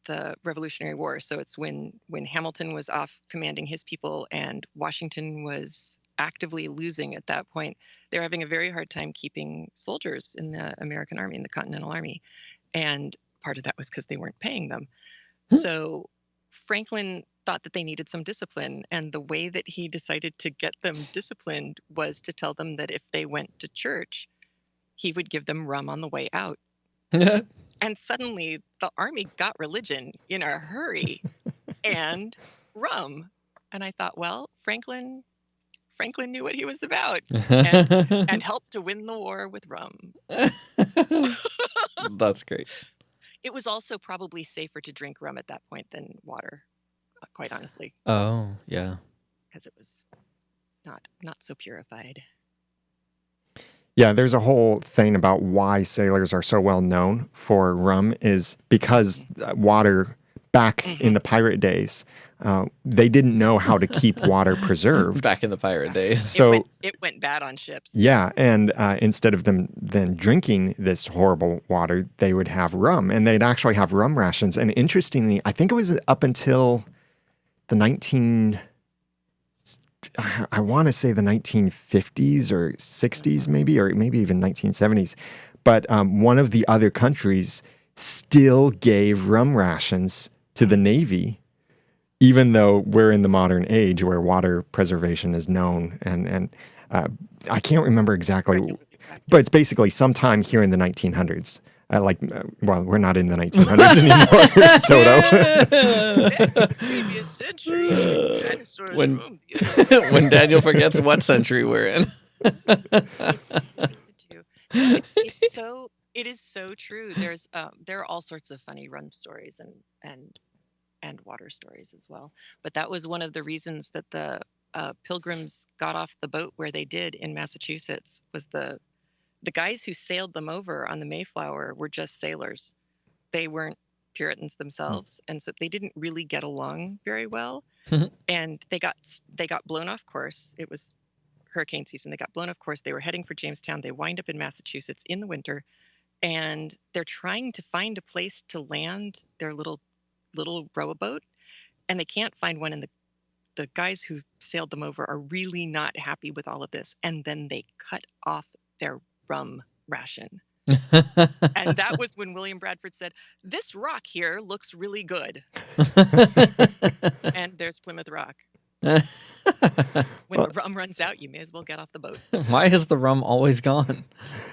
the Revolutionary War, so it's when Hamilton was off commanding his people and Washington was actively losing at that point, they were having a very hard time keeping soldiers in the American Army, in the Continental Army. And part of that was because they weren't paying them. So Franklin thought that they needed some discipline. And the way that he decided to get them disciplined was to tell them that if they went to church, he would give them rum on the way out. And suddenly the army got religion in a hurry and rum. And I thought, well, Franklin knew what he was about and helped to win the war with rum. That's great. It was also probably safer to drink rum at that point than water, quite honestly. Oh, yeah. Because it was not so purified. Yeah, there's a whole thing about why sailors are so well known for rum is because water back in the pirate days, they didn't know how to keep water preserved. Back in the pirate days. So it went bad on ships. Yeah, and instead of them then drinking this horrible water, they would have rum, and they'd actually have rum rations. And interestingly, I think it was up until the I want to say the 1950s or 60s maybe, or maybe even 1970s. But one of the other countries still gave rum rations to the Navy, even though we're in the modern age where water preservation is known. And I can't remember exactly, but it's basically sometime here in the 1900s. Well, we're not in the 1900s anymore, Toto. Previous century, dinosaurs When- roamed the earth. When Daniel forgets what century we're in. It is so true. There are all sorts of funny rum stories and water stories as well. But that was one of the reasons that the Pilgrims got off the boat where they did in Massachusetts. Was the guys who sailed them over on the Mayflower were just sailors. They weren't Puritans themselves, and so they didn't really get along very well. And they got blown off course. It was hurricane season. They got blown off course. They were heading for Jamestown. They wind up in Massachusetts in the winter, and they're trying to find a place to land their little rowboat, and they can't find one. And the guys who sailed them over are really not happy with all of this, and then they cut off their rum ration. And that was when William Bradford said, "This rock here looks really good." And there's Plymouth Rock. When the rum runs out, you may as well get off the boat. Why is the rum always gone?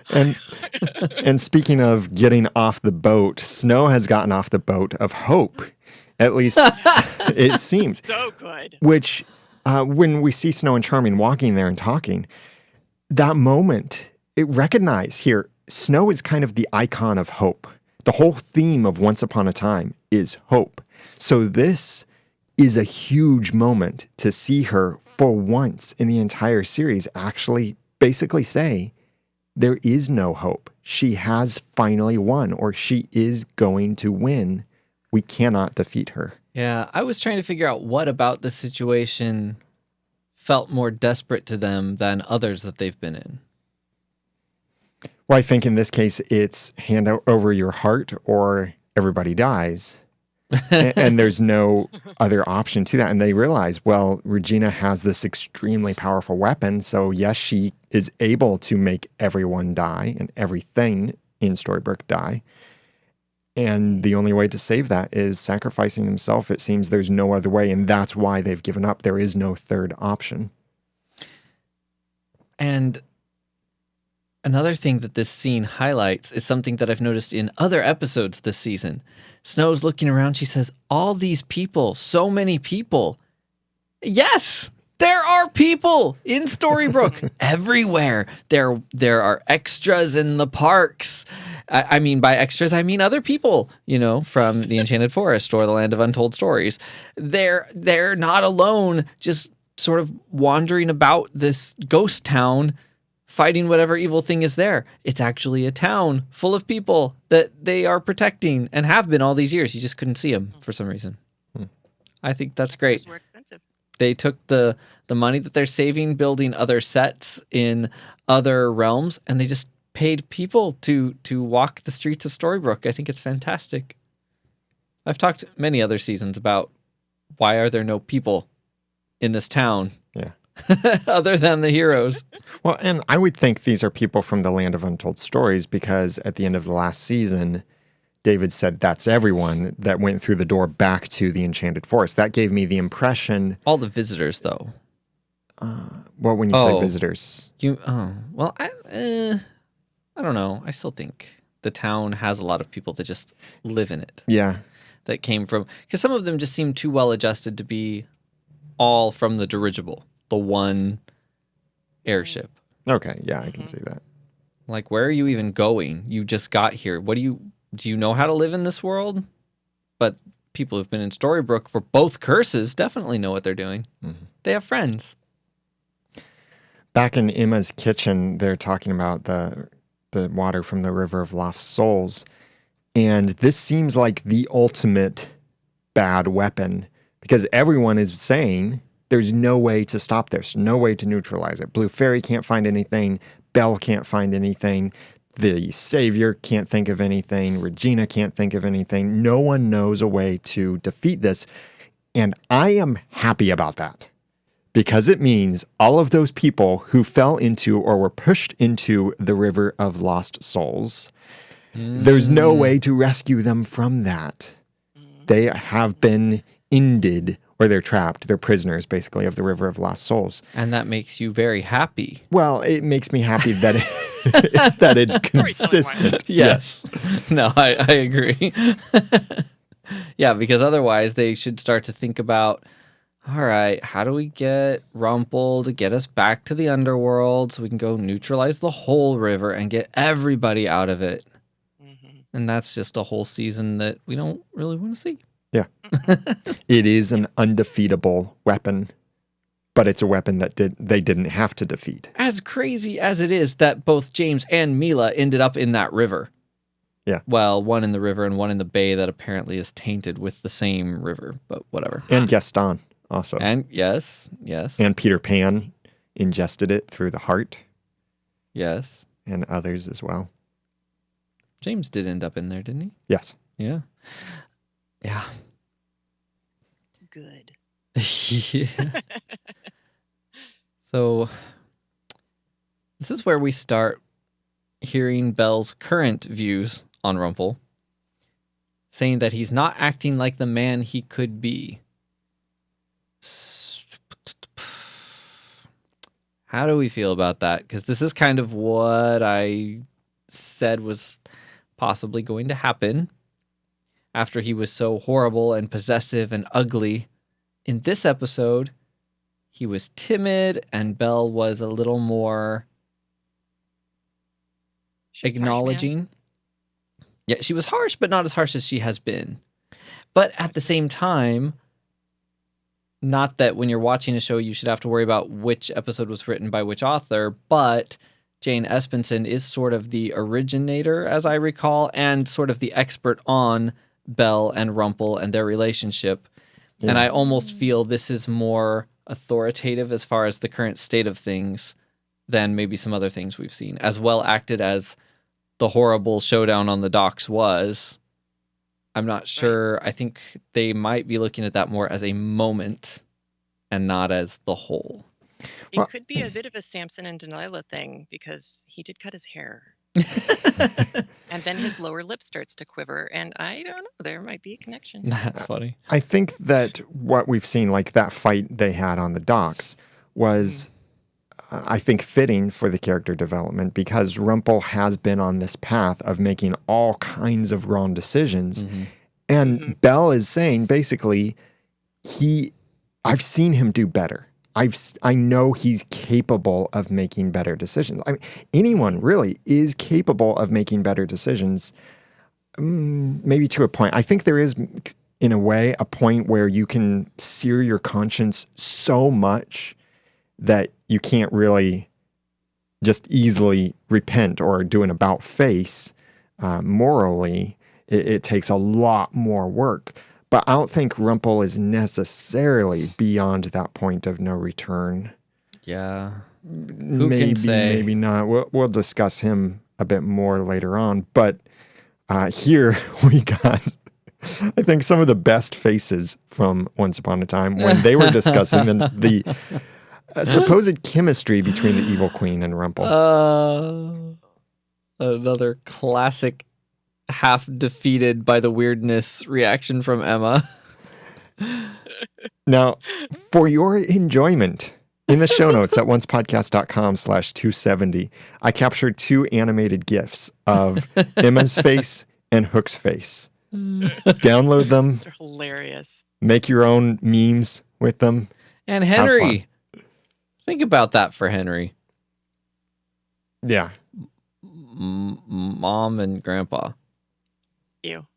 And speaking of getting off the boat, Snow has gotten off the boat of hope. At least it seems. So good. Which, when we see Snow and Charming walking there and talking, that moment, recognize here, Snow is kind of the icon of hope. The whole theme of Once Upon a Time is hope. So this is a huge moment to see her for once in the entire series actually basically say there is no hope. She has finally won, or she is going to win. We cannot defeat her. Yeah, I was trying to figure out what about the situation felt more desperate to them than others that they've been in. Well, I think in this case, it's hand over your heart or everybody dies. And there's no other option to that. And they realize, well, Regina has this extremely powerful weapon. So, yes, she is able to make everyone die and everything in Storybrooke die. And the only way to save that is sacrificing himself. It seems there's no other way. And that's why they've given up. There is no third option. And another thing that this scene highlights is something that I've noticed in other episodes this season. Snow's looking around. She says, all these people, so many people. Yes, there are people in Storybrooke everywhere. There are extras in the parks. I mean, by extras, I mean other people, from the Enchanted Forest or the Land of Untold Stories. They're not alone, just sort of wandering about this ghost town, fighting whatever evil thing is there. It's actually a town full of people that they are protecting and have been all these years. You just couldn't see them for some reason. I think that's great. Extras were expensive. They took the money that they're saving building other sets in other realms, and they just paid people to walk the streets of Storybrooke. I think it's fantastic. I've talked many other seasons about why are there no people in this town? Yeah. Other than the heroes. Well, and I would think these are people from the Land of Untold Stories because at the end of the last season, David said that's everyone that went through the door back to the Enchanted Forest. That gave me the impression. All the visitors, though. Well, when you say visitors, I don't know. I still think the town has a lot of people that just live in it. Yeah. That came from, because some of them just seem too well adjusted to be all from the dirigible, the one airship. Okay. Yeah, I can see that. Like, where are you even going? You just got here. Do you know how to live in this world? But people who've been in Storybrooke for both curses definitely know what they're doing. Mm-hmm. They have friends. Back in Emma's kitchen, they're talking about the water from the River of Lost Souls. And this seems like the ultimate bad weapon because everyone is saying there's no way to stop this, no way to neutralize it. Blue Fairy can't find anything. Belle can't find anything. The Savior can't think of anything. Regina can't think of anything. No one knows a way to defeat this. And I am happy about that because it means all of those people who fell into or were pushed into the River of Lost Souls, there's no way to rescue them from that. They have been ended, or they're trapped. They're prisoners, basically, of the River of Lost Souls. And that makes you very happy. Well, it makes me happy that that it's consistent. Yes. No, I agree. Yeah, because otherwise they should start to think about, all right, how do we get Rumpel to get us back to the underworld so we can go neutralize the whole river and get everybody out of it? And that's just a whole season that we don't really want to see. Yeah. It is an undefeatable weapon, but it's a weapon that they didn't have to defeat. As crazy as it is that both James and Mila ended up in that river. Yeah. Well, one in the river and one in the bay that apparently is tainted with the same river, but whatever. And Gaston also. And yes. And Peter Pan ingested it through the heart. Yes. And others as well. James did end up in there, didn't he? Yes. Yeah. Yeah. Good. Yeah. So this is where we start hearing Belle's current views on Rumpel, saying that he's not acting like the man he could be. How do we feel about that? Because this is kind of what I said was possibly going to happen after he was so horrible and possessive and ugly. In this episode, he was timid and Belle was a little more acknowledging. Yeah, she was harsh, but not as harsh as she has been. But at the same time, not that when you're watching a show you should have to worry about which episode was written by which author, but Jane Espenson is sort of the originator, as I recall, and sort of the expert on Belle and Rumple and their relationship. Yeah. And I almost feel this is more authoritative as far as the current state of things than maybe some other things we've seen. As well acted as the horrible showdown on the docks was, I'm not sure. Right. I think they might be looking at that more as a moment and not as the whole. It could be a bit of a Samson and Delilah thing because he did cut his hair. And then his lower lip starts to quiver. And I don't know, there might be a connection. That's funny. I think that what we've seen, like that fight they had on the docks, was... I think fitting for the character development because Rumple has been on this path of making all kinds of wrong decisions. Mm-hmm. And Belle is saying basically, I've seen him do better. I know he's capable of making better decisions. I mean, anyone really is capable of making better decisions, maybe to a point. I think there is, in a way, a point where you can sear your conscience so much that you can't really just easily repent or do an about face morally. It takes a lot more work. But I don't think Rumple is necessarily beyond that point of no return. Yeah. Maybe, maybe not. We'll discuss him a bit more later on. But here we got, I think, some of the best faces from Once Upon a Time when they were discussing the supposed chemistry between the Evil Queen and Rumple. Another classic half defeated by the weirdness reaction from Emma. Now, for your enjoyment, in the show notes at oncepodcast.com/270, I captured 2 animated GIFs of Emma's face and Hook's face. Download them. They're hilarious. Make your own memes with them. And Henry. Think about that for Henry. Yeah. Mom and Grandpa. You.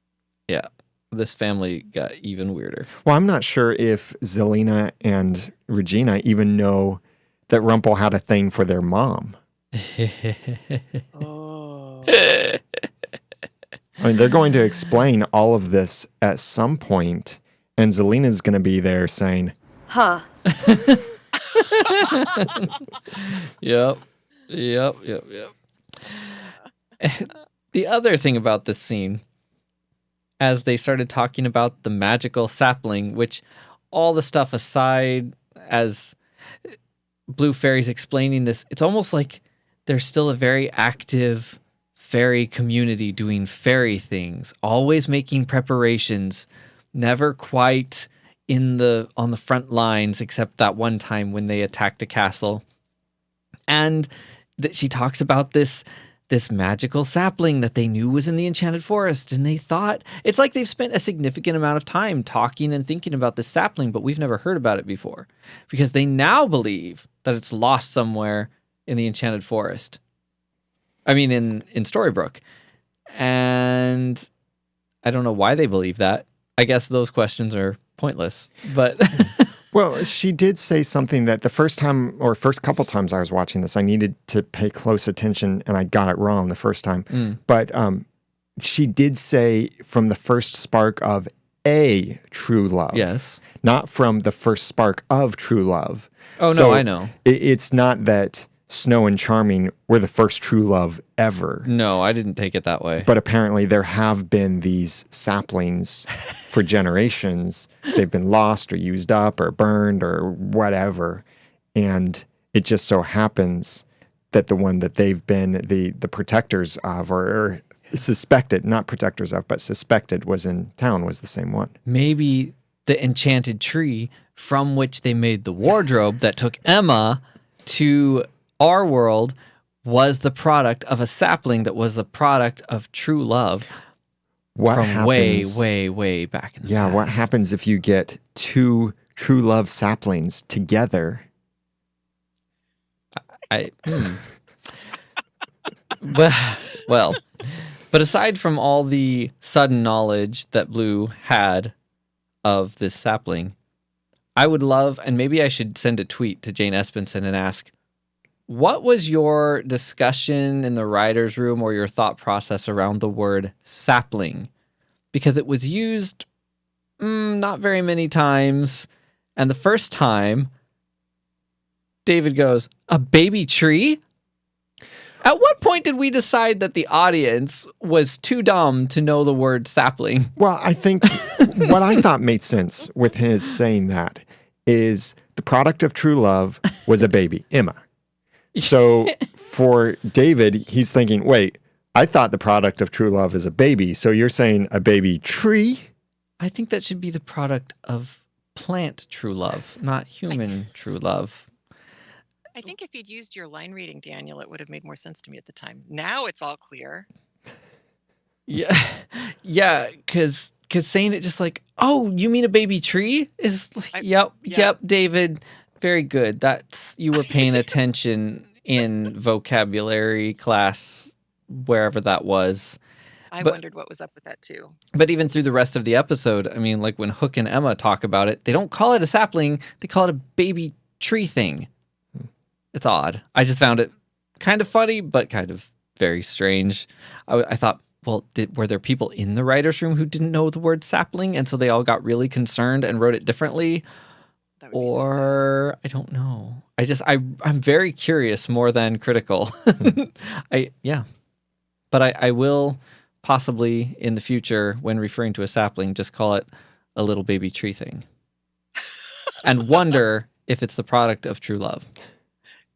Yeah. This family got even weirder. Well, I'm not sure if Zelina and Regina even know that Rumple had a thing for their mom. Oh. I mean, they're going to explain all of this at some point, and Zelina's going to be there saying, huh. Yep. The other thing about this scene, as they started talking about the magical sapling, which all the stuff aside, as Blue Fairy's explaining this, it's almost like there's still a very active fairy community doing fairy things, always making preparations, never quite on the front lines, except that one time when they attacked a castle. And that she talks about this magical sapling that they knew was in the Enchanted Forest, and they thought it's like they've spent a significant amount of time talking and thinking about this sapling, but we've never heard about it before because they now believe that it's lost somewhere in the Enchanted Forest. I mean, in Storybrooke. And I don't know why they believe that. I guess those questions are pointless, but well, she did say something that the first couple times I was watching this, I needed to pay close attention, and I got it wrong the first time. But she did say from the first spark of a true love. Yes. Not from the first spark of true love. Oh, so no, I know. It's not that Snow and Charming were the first true love ever. No, I didn't take it that way. But apparently there have been these saplings for generations. They've been lost or used up or burned or whatever. And it just so happens that the one that they've been the protectors of or suspected, not protectors of, but suspected was in town was the same one. Maybe the enchanted tree from which they made the wardrobe that took Emma to our world was the product of a sapling that was the product of true love. What from happens, way back in the past. What happens if you get 2 true love saplings together? Well, But aside from all the sudden knowledge that Blue had of this sapling, I would love, and maybe I should send a tweet to Jane Espenson and ask, what was your discussion in the writer's room or your thought process around the word sapling? Because it was used not very many times. And the first time, David goes, a baby tree? At what point did we decide that the audience was too dumb to know the word sapling? Well, I think what I thought made sense with his saying that is the product of true love was a baby, Emma. So for David, he's thinking, wait, I thought the product of true love is a baby. So you're saying a baby tree? I think that should be the product of plant true love, not human true love. I think if you'd used your line reading, Daniel, it would have made more sense to me at the time. Now it's all clear. Yeah, because saying it just like, oh, you mean a baby tree? Is like, yep, David, very good. That's, you were paying attention in vocabulary class, wherever that was. I wondered what was up with that too. But even through the rest of the episode, I mean, like when Hook and Emma talk about it, they don't call it a sapling, they call it a baby tree thing. It's odd. I just found it kind of funny, but kind of very strange. I thought, well, were there people in the writer's room who didn't know the word sapling, and so they all got really concerned and wrote it differently? Or I don't know. I'm very curious more than critical. But I will possibly in the future, when referring to a sapling, just call it a little baby tree thing, and wonder if it's the product of true love.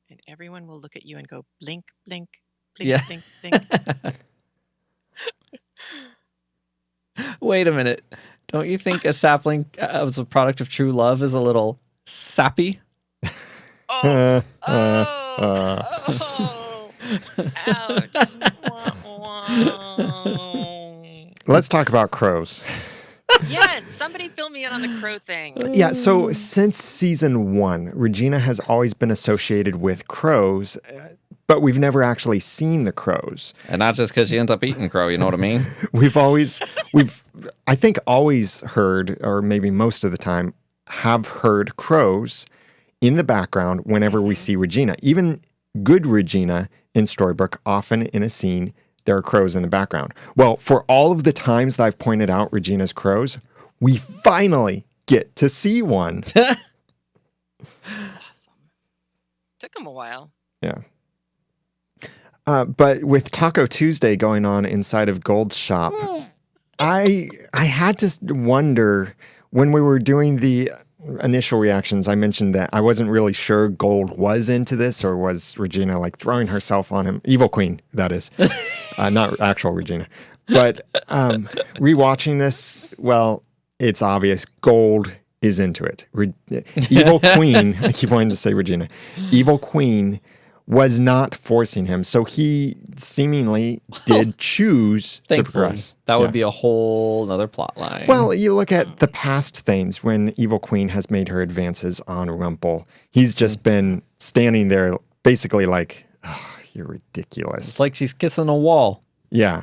And everyone will look at you and go, blink, blink, blink, blink, blink. Wait a minute. Don't you think a sapling as a product of true love is a little sappy? Ouch. Let's talk about crows. Yes, somebody fill me in on the crow thing. Yeah, so since season 1, Regina has always been associated with crows, but we've never actually seen the crows. And not just because she ends up eating crow, you know what I mean? we've I think always heard, or maybe most of the time, have heard crows in the background whenever we see Regina. Even good Regina in Storybook, often in a scene, there are crows in the background. Well, for all of the times that I've pointed out Regina's crows, we finally get to see one. Awesome. Took him a while. Yeah. But with Taco Tuesday going on inside of Gold's shop, I had to wonder, when we were doing the initial reactions, I mentioned that I wasn't really sure Gold was into this, or was Regina like throwing herself on him. Evil Queen, that is. Not actual Regina. But rewatching this, well, it's obvious Gold is into it. Evil Queen, I keep wanting to say Regina. Evil Queen was not forcing him. So he seemingly did choose to progress. That would be a whole another plot line. Well, you look at the past things when Evil Queen has made her advances on Rumple. He's just been standing there basically like, oh, you're ridiculous. It's like she's kissing a wall. Yeah.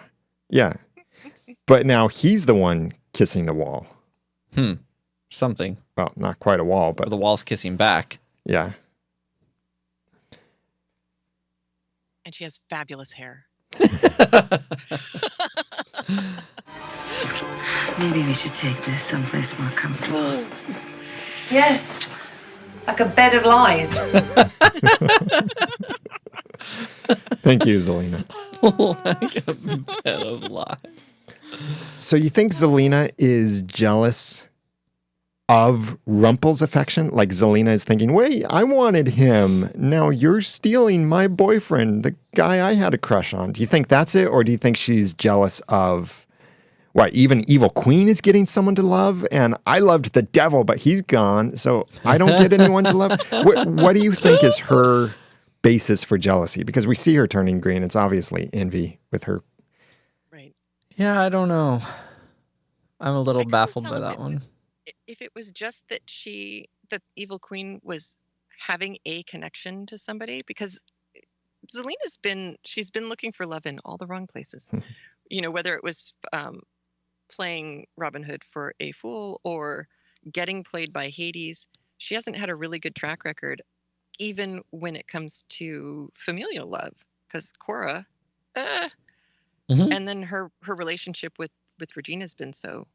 Yeah. But now he's the one kissing the wall. Something. Well, not quite a wall, but the wall's kissing back. Yeah. And she has fabulous hair. Maybe we should take this someplace more comfortable. Yes, like a bed of lies. Thank you, Zelina. Like a bed of lies. So you think Zelina is jealous of Rumple's affection? Like Zelina is thinking, wait, I wanted him. Now you're stealing my boyfriend, the guy I had a crush on. Do you think that's it? Or do you think she's jealous of, what, even Evil Queen is getting someone to love? And I loved the devil, but he's gone, so I don't get anyone to love. What do you think is her basis for jealousy? Because we see her turning green. It's obviously envy with her. Right. Yeah, I don't know. I'm a little baffled by that one. If it was just that Evil Queen was having a connection to somebody, because Zelina's she's been looking for love in all the wrong places. whether it was playing Robin Hood for a fool or getting played by Hades, she hasn't had a really good track record, even when it comes to familial love. Because Cora, and then her relationship with Regina's been so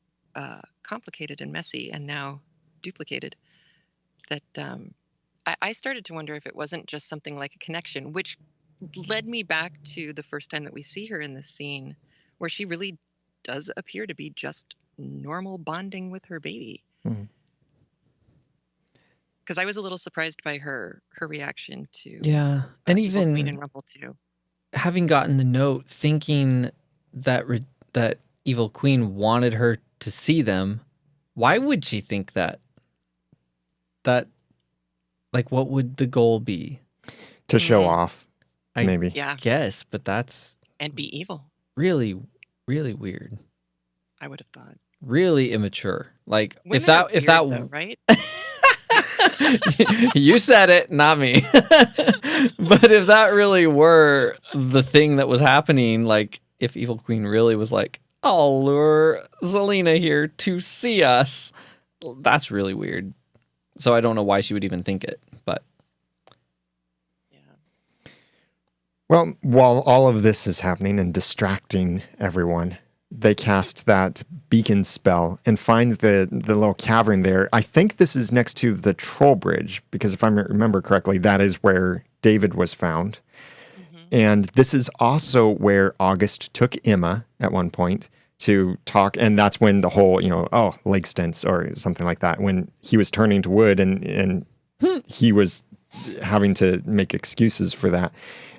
complicated and messy, and now duplicated, that I started to wonder if it wasn't just something like a connection, which led me back to the first time that we see her in this scene, where she really does appear to be just normal bonding with her baby. Because I was a little surprised by her reaction to and Evil Queen even and Rumple 2. having gotten the note, thinking that that Evil Queen wanted her to see them, why would she think that? That, like, what would the goal be? To show off, maybe. Yeah, Guess, but that's and be evil. really, really weird. I would have thought. Really immature. Like, Women if that are weird, though, right? You said it, not me. But if that really were the thing that was happening, like if Evil Queen really was like, I'll lure Zelina here to see us, that's really weird. So I don't know why she would even think it, but. Yeah. Well, while all of this is happening and distracting everyone, they cast that beacon spell and find the little cavern there. I think this is next to the troll bridge, because if I remember correctly, that is where David was found. And this is also where August took Emma at one point to talk. And that's when the whole, leg stints or something like that, when he was turning to wood and he was having to make excuses for that.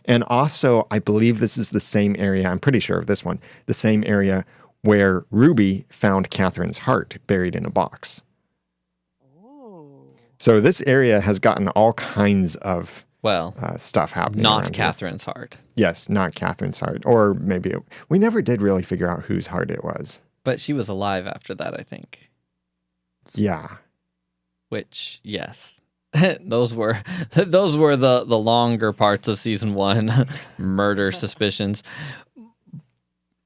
And also, I believe this is the same area, I'm pretty sure of this one, the same area where Ruby found Catherine's heart buried in a box. Oh. So this area has gotten all kinds of stuff happening. Not Catherine's heart. Yes, not Catherine's heart. Or maybe we never did really figure out whose heart it was. But she was alive after that, I think. Yeah. Which, yes. those were the longer parts of season 1. Murder suspicions.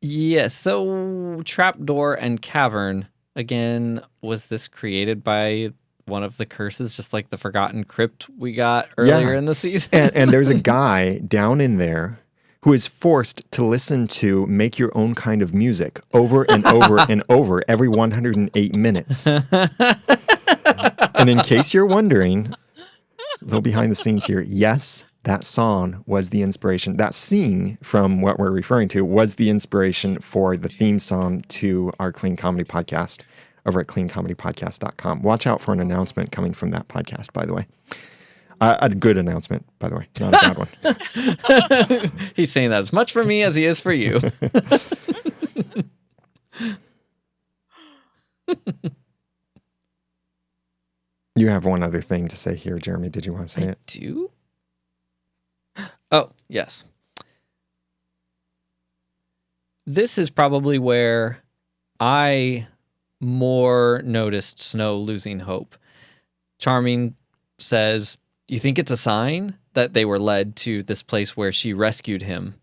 Yes, so trapdoor and cavern, again, was this created by one of the curses, just like the Forgotten Crypt we got earlier in the season? and there's a guy down in there who is forced to listen to Make Your Own Kind of Music over and over and over every 108 minutes. And in case you're wondering, a little behind the scenes here, yes, that song was the inspiration. That scene from what we're referring to was the inspiration for the theme song to our Clean Comedy Podcast over at cleancomedypodcast.com. Watch out for an announcement coming from that podcast, by the way. A good announcement, by the way, not a bad one. He's saying that as much for me as he is for you. You have one other thing to say here, Jeremy. Did you want to say it? Do? Oh, yes. This is probably where I more noticed Snow losing hope. Charming says, "You think it's a sign that they were led to this place where she rescued him?"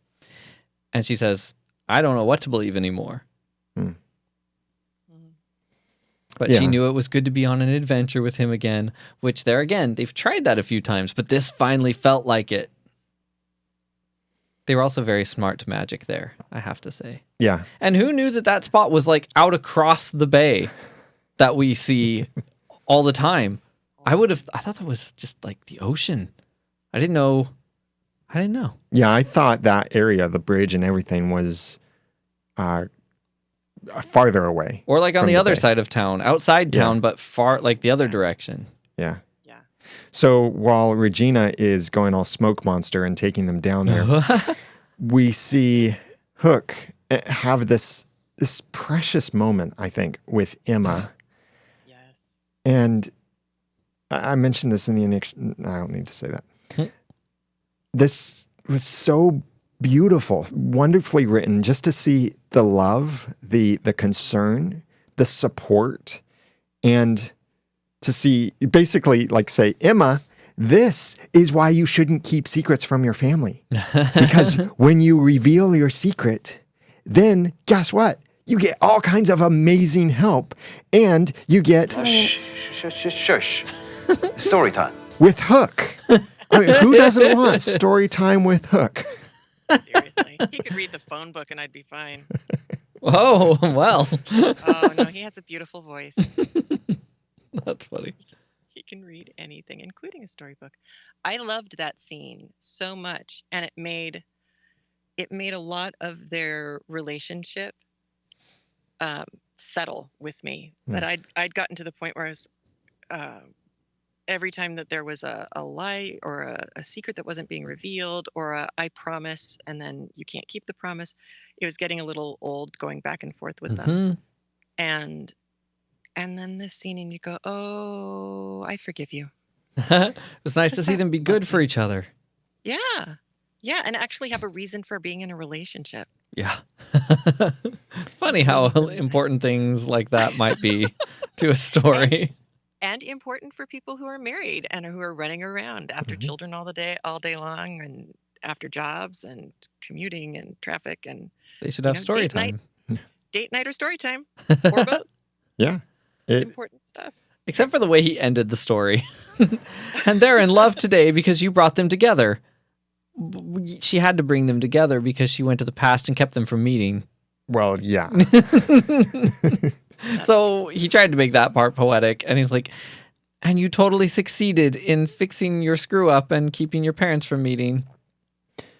And she says, "I don't know what to believe anymore." But she knew it was good to be on an adventure with him again, which there again, they've tried that a few times, but this finally felt like it. They were also very smart to magic there, I have to say. Yeah. And who knew that spot was like out across the bay that we see all the time? I thought that was just like the ocean. I didn't know. Yeah, I thought that area, the bridge and everything was farther away. Or like on the other side of town, outside town, but far, like the other direction. Yeah. So while Regina is going all smoke monster and taking them down there, we see Hook have this precious moment, I think, with Emma. Yes. And I mentioned this in the initial. I don't need to say that. This was so beautiful, wonderfully written, just to see the love, the concern, the support, and to see basically like say, Emma, this is why you shouldn't keep secrets from your family. Because when you reveal your secret, then guess what? You get all kinds of amazing help, and you get Shush. Story time. with Hook. I mean, who doesn't want story time with Hook? Seriously. He could read the phone book and I'd be fine. Oh, well. Oh, no, he has a beautiful voice. That's funny. He can read anything, including a storybook. I loved that scene so much, and it made a lot of their relationship settle with me. That I'd gotten to the point where I was every time that there was a lie or a secret that wasn't being revealed, or I promise and then you can't keep the promise, it was getting a little old going back and forth with them. And then this scene, and you go, oh, I forgive you. It was nice to Just see them sounds be good for lovely. each other. Yeah. Yeah, and actually have a reason for being in a relationship. Yeah. Funny how important things like that might be to a story. And important for people who are married and who are running around after children all day long, and after jobs and commuting and traffic, and They should have story time. Date night or story time, or both. Yeah. It's important stuff. Except for the way he ended the story. And they're in love today because you brought them together. She had to bring them together because she went to the past and kept them from meeting. Well, yeah. So he tried to make that part poetic, and he's like, and you totally succeeded in fixing your screw up and keeping your parents from meeting.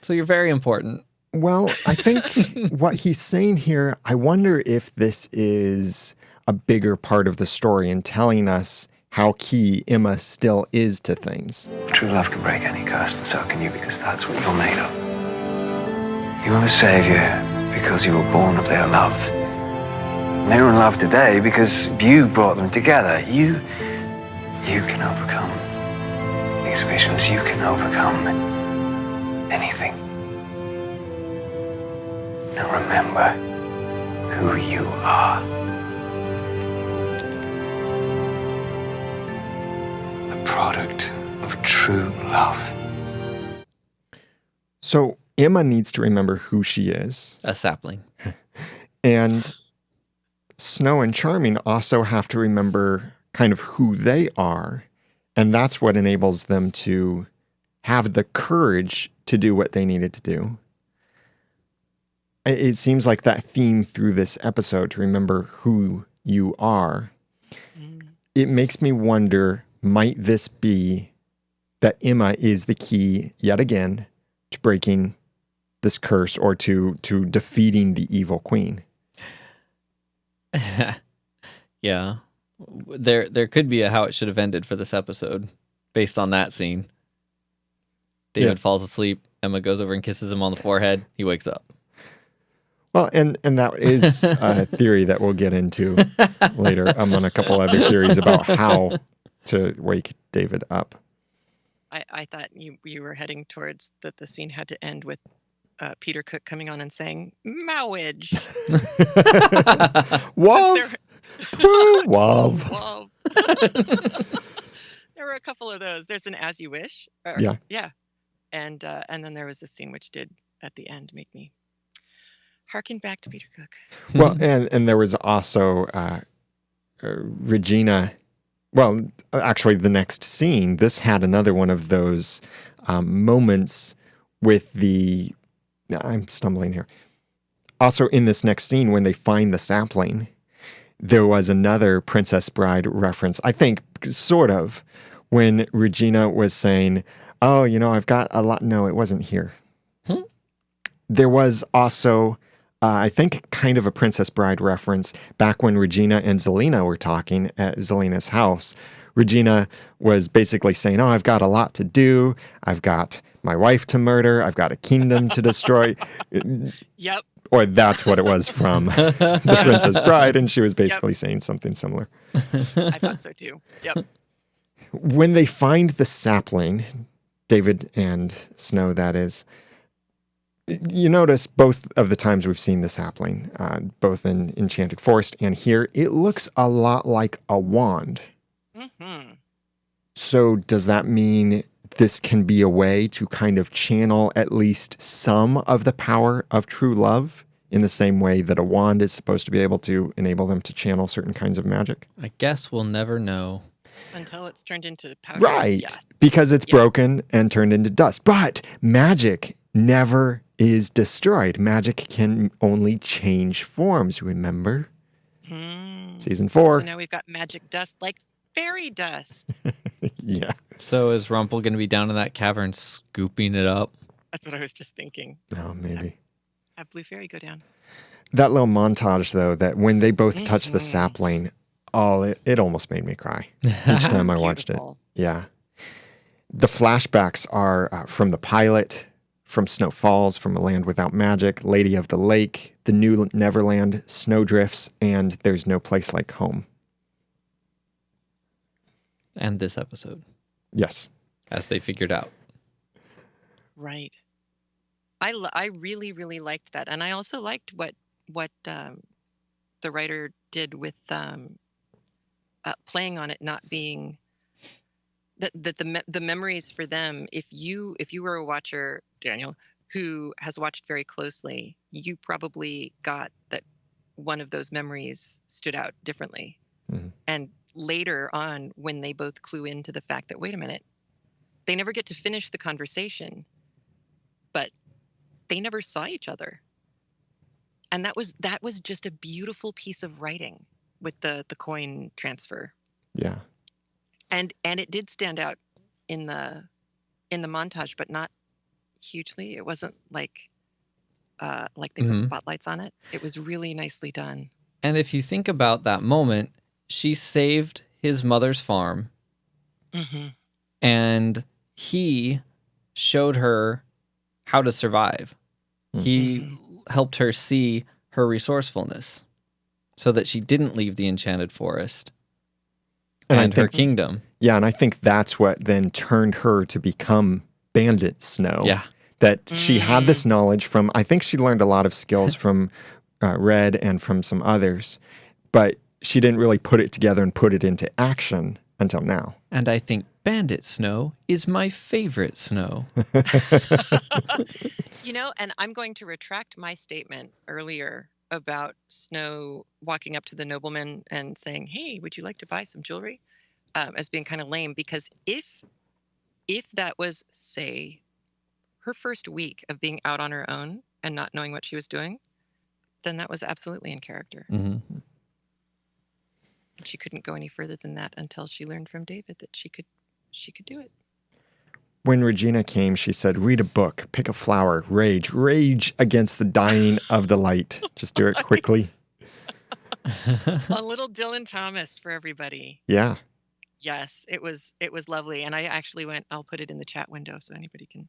So you're very important. Well, I think what he's saying here, I wonder if this is a bigger part of the story in telling us how key Emma still is to things. True love can break any curse, and so can you, because that's what you're made of. You are the savior because you were born of their love. And they're in love today because you brought them together. You can overcome these visions. You can overcome anything. Now remember who you are. The product of true love. So Emma needs to remember who she is. A sapling. And Snow and Charming also have to remember kind of who they are. And that's what enables them to have the courage to do what they needed to do. It seems like that theme through this episode, to remember who you are. It makes me wonder, might this be that Emma is the key yet again to breaking this curse, or to defeating the evil queen? Yeah. There could be a how it should have ended for this episode based on that scene. David falls asleep. Emma goes over and kisses him on the forehead. He wakes up. Well, and that is a theory that we'll get into later. I'm on a couple other theories about how to wake David up. I thought you were heading towards that the scene had to end with Peter Cook coming on and saying, "Mowage." Wov! Woo, wov. Wov. There were a couple of those. There's an "As You Wish." Yeah. Yeah. And then there was this scene which did, at the end, make me harken back to Peter Cook. Well, and there was also Regina. Well, actually, the next scene, this had another one of those moments with the... I'm stumbling here. Also, in this next scene, when they find the sapling, there was another Princess Bride reference, I think, sort of, when Regina was saying, oh, I've got a lot... No, it wasn't here. There was also... I think kind of a Princess Bride reference back when Regina and Zelina were talking at Zelina's house. Regina was basically saying, oh, I've got a lot to do. I've got my wife to murder. I've got a kingdom to destroy. Yep. Or that's what it was from the Princess Bride. And she was basically saying something similar. I thought so too. Yep. When they find the sapling, David and Snow, that is, you notice both of the times we've seen the sapling, both in Enchanted Forest and here, it looks a lot like a wand. Mm-hmm. So does that mean this can be a way to kind of channel at least some of the power of true love in the same way that a wand is supposed to be able to enable them to channel certain kinds of magic? I guess we'll never know. Until it's turned into powder. Right. Yes. Because it's Yeah. broken and turned into dust. But magic never is destroyed. Magic can only change forms, remember? Season 4. So now we've got magic dust, like fairy dust. Yeah. So is Rumpel going to be down in that cavern scooping it up? That's what I was just thinking. Oh, maybe. Have Blue Fairy go down. That little montage, though, that when they both touch the Mhm. sapling, it almost made me cry each time I watched it. Beautiful. Yeah. The flashbacks are from the pilot, from Snow Falls, from A Land Without Magic, Lady of the Lake, The New Neverland, Snowdrifts, and There's No Place Like Home. And this episode, Yes. as they figured out. Right. I really, really liked that. And I also liked what the writer did with playing on it not being that the memories for them, if you were a watcher, Daniel, who has watched very closely, you probably got that one of those memories stood out differently. Mhm. And later on, when they both clue into the fact that, wait a minute, they never get to finish the conversation, but they never saw each other. And that was just a beautiful piece of writing with the coin transfer. Yeah. And it did stand out in the montage, but not hugely. It wasn't like they put spotlights on it. It was really nicely done. And if you think about that moment, she saved his mother's farm, Mm-hmm. and he showed her how to survive. He helped her see her resourcefulness so that she didn't leave the enchanted forest and her kingdom. Yeah, and I think that's what then turned her to become Bandit Snow. Yeah. That she had this knowledge from, I think she learned a lot of skills from Red and from some others, but she didn't really put it together and put it into action until now. And I think Bandit Snow is my favorite snow. And I'm going to retract my statement earlier about Snow walking up to the nobleman and saying, "Hey, would you like to buy some jewelry?" As being kind of lame, because if that was, say, her first week of being out on her own and not knowing what she was doing, then that was absolutely in character. Mm-hmm. She couldn't go any further than that until she learned from David that she could do it. When Regina came, she said, read a book, pick a flower, rage against the dying of the light. Just do it quickly. A little Dylan Thomas for everybody. Yeah. Yes, it was lovely. And I actually I'll put it in the chat window so anybody can.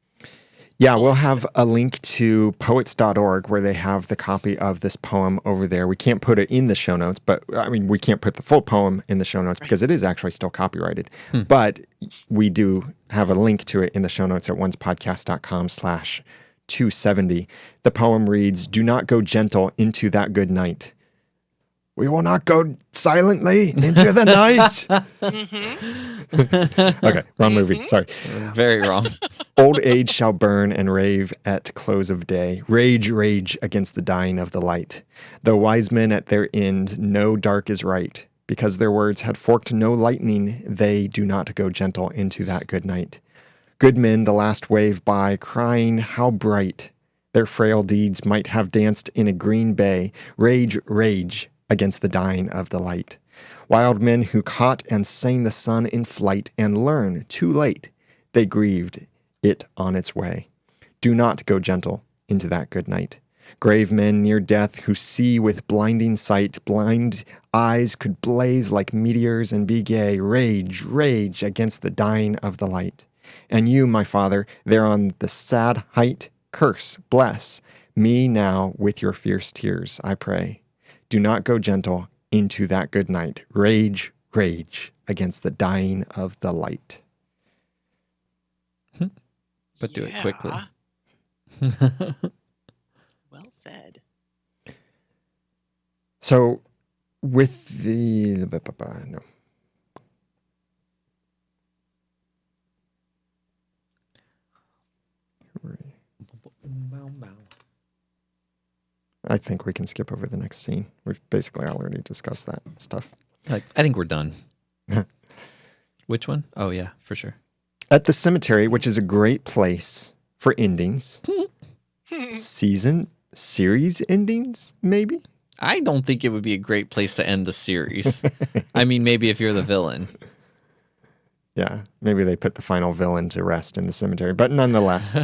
Yeah, we'll have a link to poets.org where they have the copy of this poem over there. We can't put it in the show notes, but I mean, we can't put the full poem in the show notes because it is actually still copyrighted. But we do have a link to it in the show notes at onespodcast.com/270. The poem reads, "Do not go gentle into that good night. We will not go silently into the night." Okay, wrong movie. Sorry. Very wrong. Old age shall burn and rave at close of day. Rage against the dying of the light. Though wise men at their end know dark is right, because their words had forked no lightning, they do not go gentle into that good night. Good men the last wave by, crying how bright their frail deeds might have danced in a green bay. Rage against the dying of the light. Wild men who caught and sang the sun in flight and learn too late they grieved it on its way. Do not go gentle into that good night. Grave men near death who see with blinding sight, blind eyes could blaze like meteors and be gay. Rage against the dying of the light. And you, my father, there on the sad height, curse, bless me now with your fierce tears, I pray. Do not go gentle into that good night. Rage against the dying of the light. But do it quickly. Well said. So with the... No. I think we can skip over the next scene. We've basically already discussed that stuff. I think we're done. Which one? Oh, yeah, for sure. At the cemetery, which is a great place for endings. Series endings, maybe? I don't think it would be a great place to end the series. I mean, maybe if you're the villain. Yeah, maybe they put the final villain to rest in the cemetery, but nonetheless.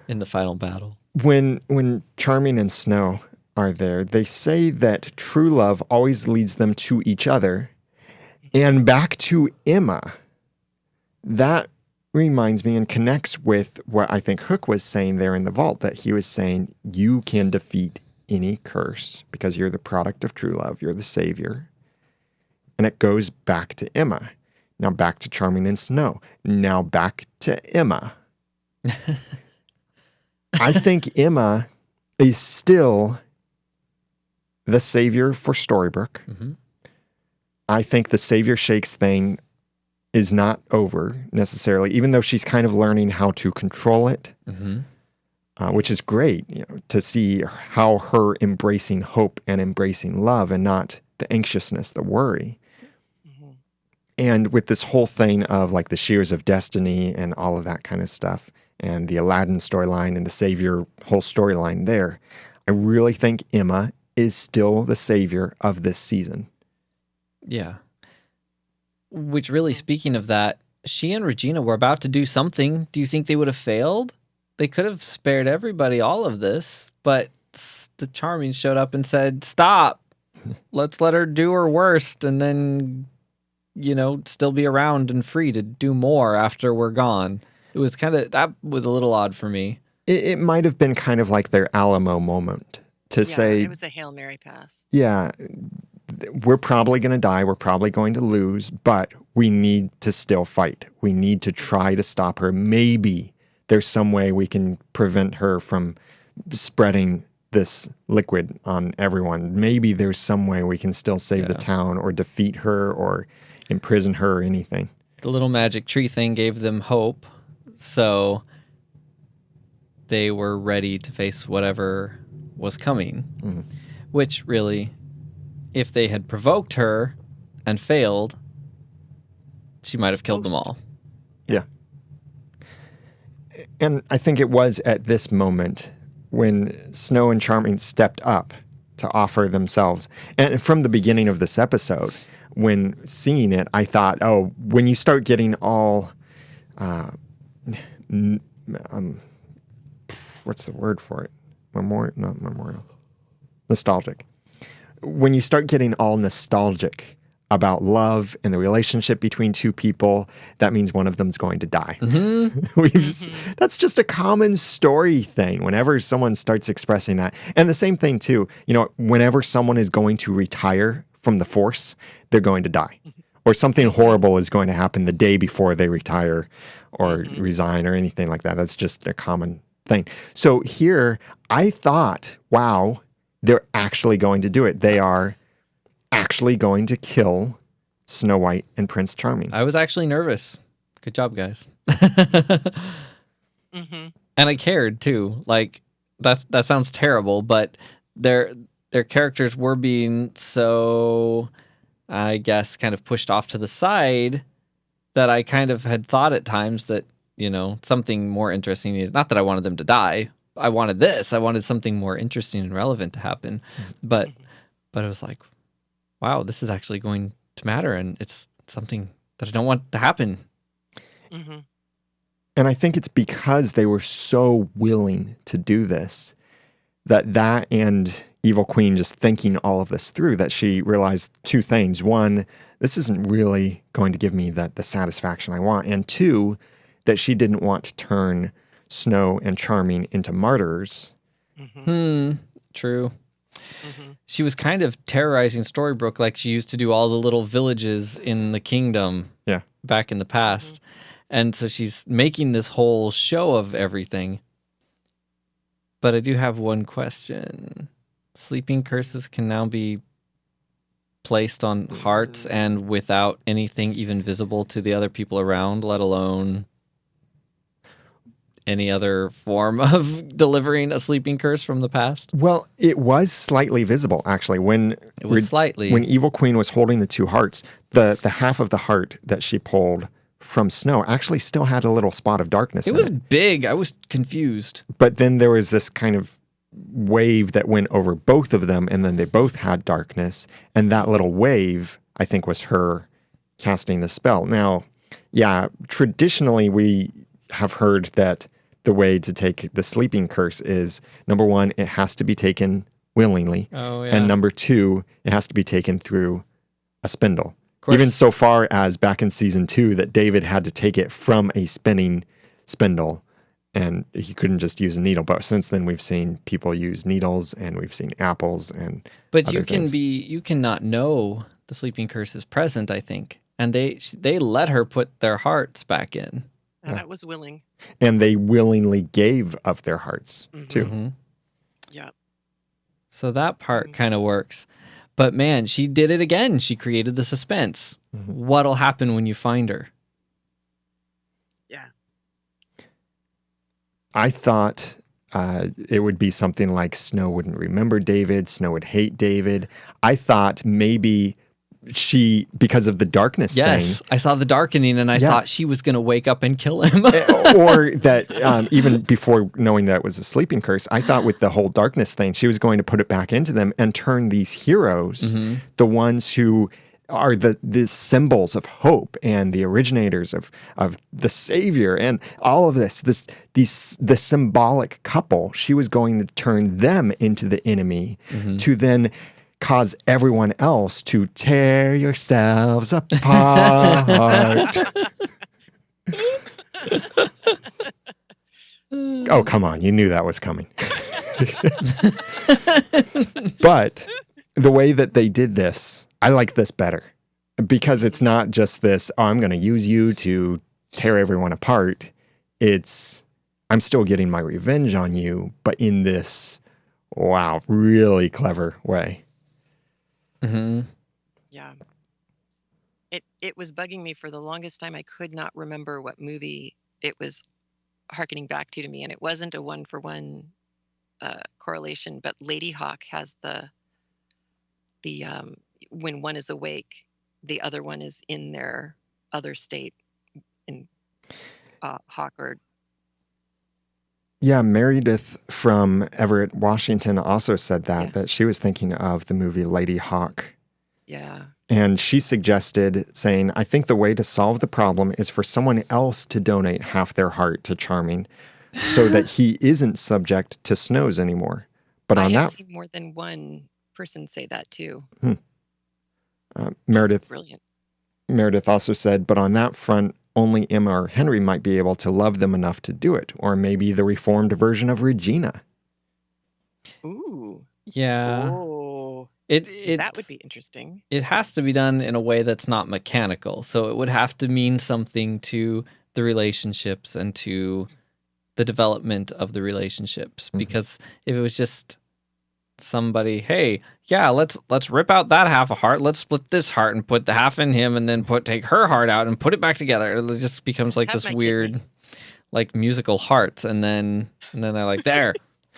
In the final battle. When Charming and Snow are there, they say that true love always leads them to each other and back to Emma. That reminds me and connects with what I think Hook was saying there in the vault, that he was saying you can defeat any curse because you're the product of true love. You're the savior. And it goes back to Emma. Now back to Charming and Snow. Now back to Emma. I think Emma is still the savior for Storybrooke. Mm-hmm. I think the savior shakes thing is not over necessarily, even though she's kind of learning how to control it, which is great, to see how her embracing hope and embracing love and not the anxiousness, the worry. Mm-hmm. And with this whole thing of like the shears of destiny and all of that kind of stuff, and the Aladdin storyline and the savior whole storyline there, I really think Emma is still the savior of this season. Yeah. Which really, speaking of that, she and Regina were about to do something. Do you think they would have failed? They could have spared everybody all of this, but the Charming showed up and said, stop. Let's let her do her worst and then, still be around and free to do more after we're gone. It was that was a little odd for me. It might have been kind of like their Alamo moment to say, it was a Hail Mary pass. Yeah, we're probably going to die. We're probably going to lose, but we need to still fight. We need to try to stop her. Maybe there's some way we can prevent her from spreading this liquid on everyone. Maybe there's some way we can still save the town or defeat her or imprison her or anything. The little magic tree thing gave them hope, so they were ready to face whatever was coming, which really, if they had provoked her and failed, she might have killed them all. Yeah. And I think it was at this moment when Snow and Charming stepped up to offer themselves. And from the beginning of this episode, when seeing it, I thought, oh, when you start getting all, what's the word for it? Not memorial. Nostalgic. When you start getting all nostalgic about love and the relationship between two people, that means one of them's going to die. That's just a common story thing whenever someone starts expressing that. And the same thing too, whenever someone is going to retire from the force, they're going to die. Or something horrible is going to happen the day before they retire or resign or anything like that. That's just a common thing. So here, I thought, wow, they're actually going to do it. They are actually going to kill Snow White and Prince Charming. I was actually nervous. Good job, guys. Mm-hmm. And I cared too. Like that sounds terrible, but their characters were being so, I guess, kind of pushed off to the side that I kind of had thought at times that, something more interesting needed. Not that I wanted them to die. I wanted this. I wanted something more interesting and relevant to happen. But it was like, wow, this is actually going to matter, and it's something that I don't want to happen. Mm-hmm. And I think it's because they were so willing to do this that and Evil Queen just thinking all of this through, that she realized two things. One, this isn't really going to give me the satisfaction I want. And two, that she didn't want to turn Snow and Charming into martyrs. True. She was kind of terrorizing Storybrooke like she used to do all the little villages in the kingdom back in the past. And so she's making this whole show of everything. But I do have one question. Sleeping curses can now be placed on hearts and without anything even visible to the other people around, let alone... any other form of delivering a sleeping curse from the past? Well, it was slightly visible actually when It was slightly. when Evil Queen was holding the two hearts. The half of the heart that she pulled from Snow actually still had a little spot of darkness It in was it. big. I was confused. But then there was this kind of wave that went over both of them, and then they both had darkness. And that little wave, I think, was her casting the spell. Now, yeah, traditionally we have heard that the way to take the sleeping curse is, number one, it has to be taken willingly. Oh, yeah. And number two, it has to be taken through a spindle. course. Even so far as back in season 2 that David had to take it from a spinning spindle and he couldn't just use a needle. But since then we've seen people use needles and we've seen apples and But other things. you cannot know the sleeping curse is present, I think. And they let her put their hearts back in. And that was willing. And they willingly gave of their hearts too. Mm-hmm. Yeah. So that part kind of works. But man, she did it again. She created the suspense. What'll happen when you find her? Yeah. I thought it would be something like Snow wouldn't remember David, Snow would hate David. I thought maybe she, because of the darkness Yes, thing. I saw the darkening and I Yeah. thought she was going to wake up and kill him. Or that even before knowing that it was a sleeping curse, I thought with the whole darkness thing, she was going to put it back into them and turn these heroes, the ones who are the symbols of hope and the originators of the savior and all of the symbolic couple, she was going to turn them into the enemy to then cause everyone else to tear yourselves apart. Oh, come on. You knew that was coming. But the way that they did this, I like this better because it's not just this, oh, I'm going to use you to tear everyone apart. It's, I'm still getting my revenge on you, but in this, wow, really clever way. Mm-hmm. Yeah. It was bugging me for the longest time. I could not remember what movie it was hearkening back to me, and it wasn't a one-for-one correlation. But Lady Hawk has the when one is awake, the other one is in their other state. In Hawk or Yeah, Meredith from Everett, Washington also said that she was thinking of the movie Lady Hawk. yeah. And she suggested, saying, I think the way to solve the problem is for someone else to donate half their heart to Charming so that he isn't subject to Snow's anymore. But I on have that, seen more than one person say that too. Meredith Brilliant. Meredith also said, but on that front, only Emma or Henry might be able to love them enough to do it. Or maybe the reformed version of Regina. Ooh. Yeah. Oh. It That would be interesting. It has to be done in a way that's not mechanical. So it would have to mean something to the relationships and to the development of the relationships. Because if it was just somebody, hey, yeah, let's rip out that half a heart, let's split this heart and put the half in him, and then take her heart out and put it back together. It just becomes like Have this my weird, kidney. like musical hearts, and then they're like, there.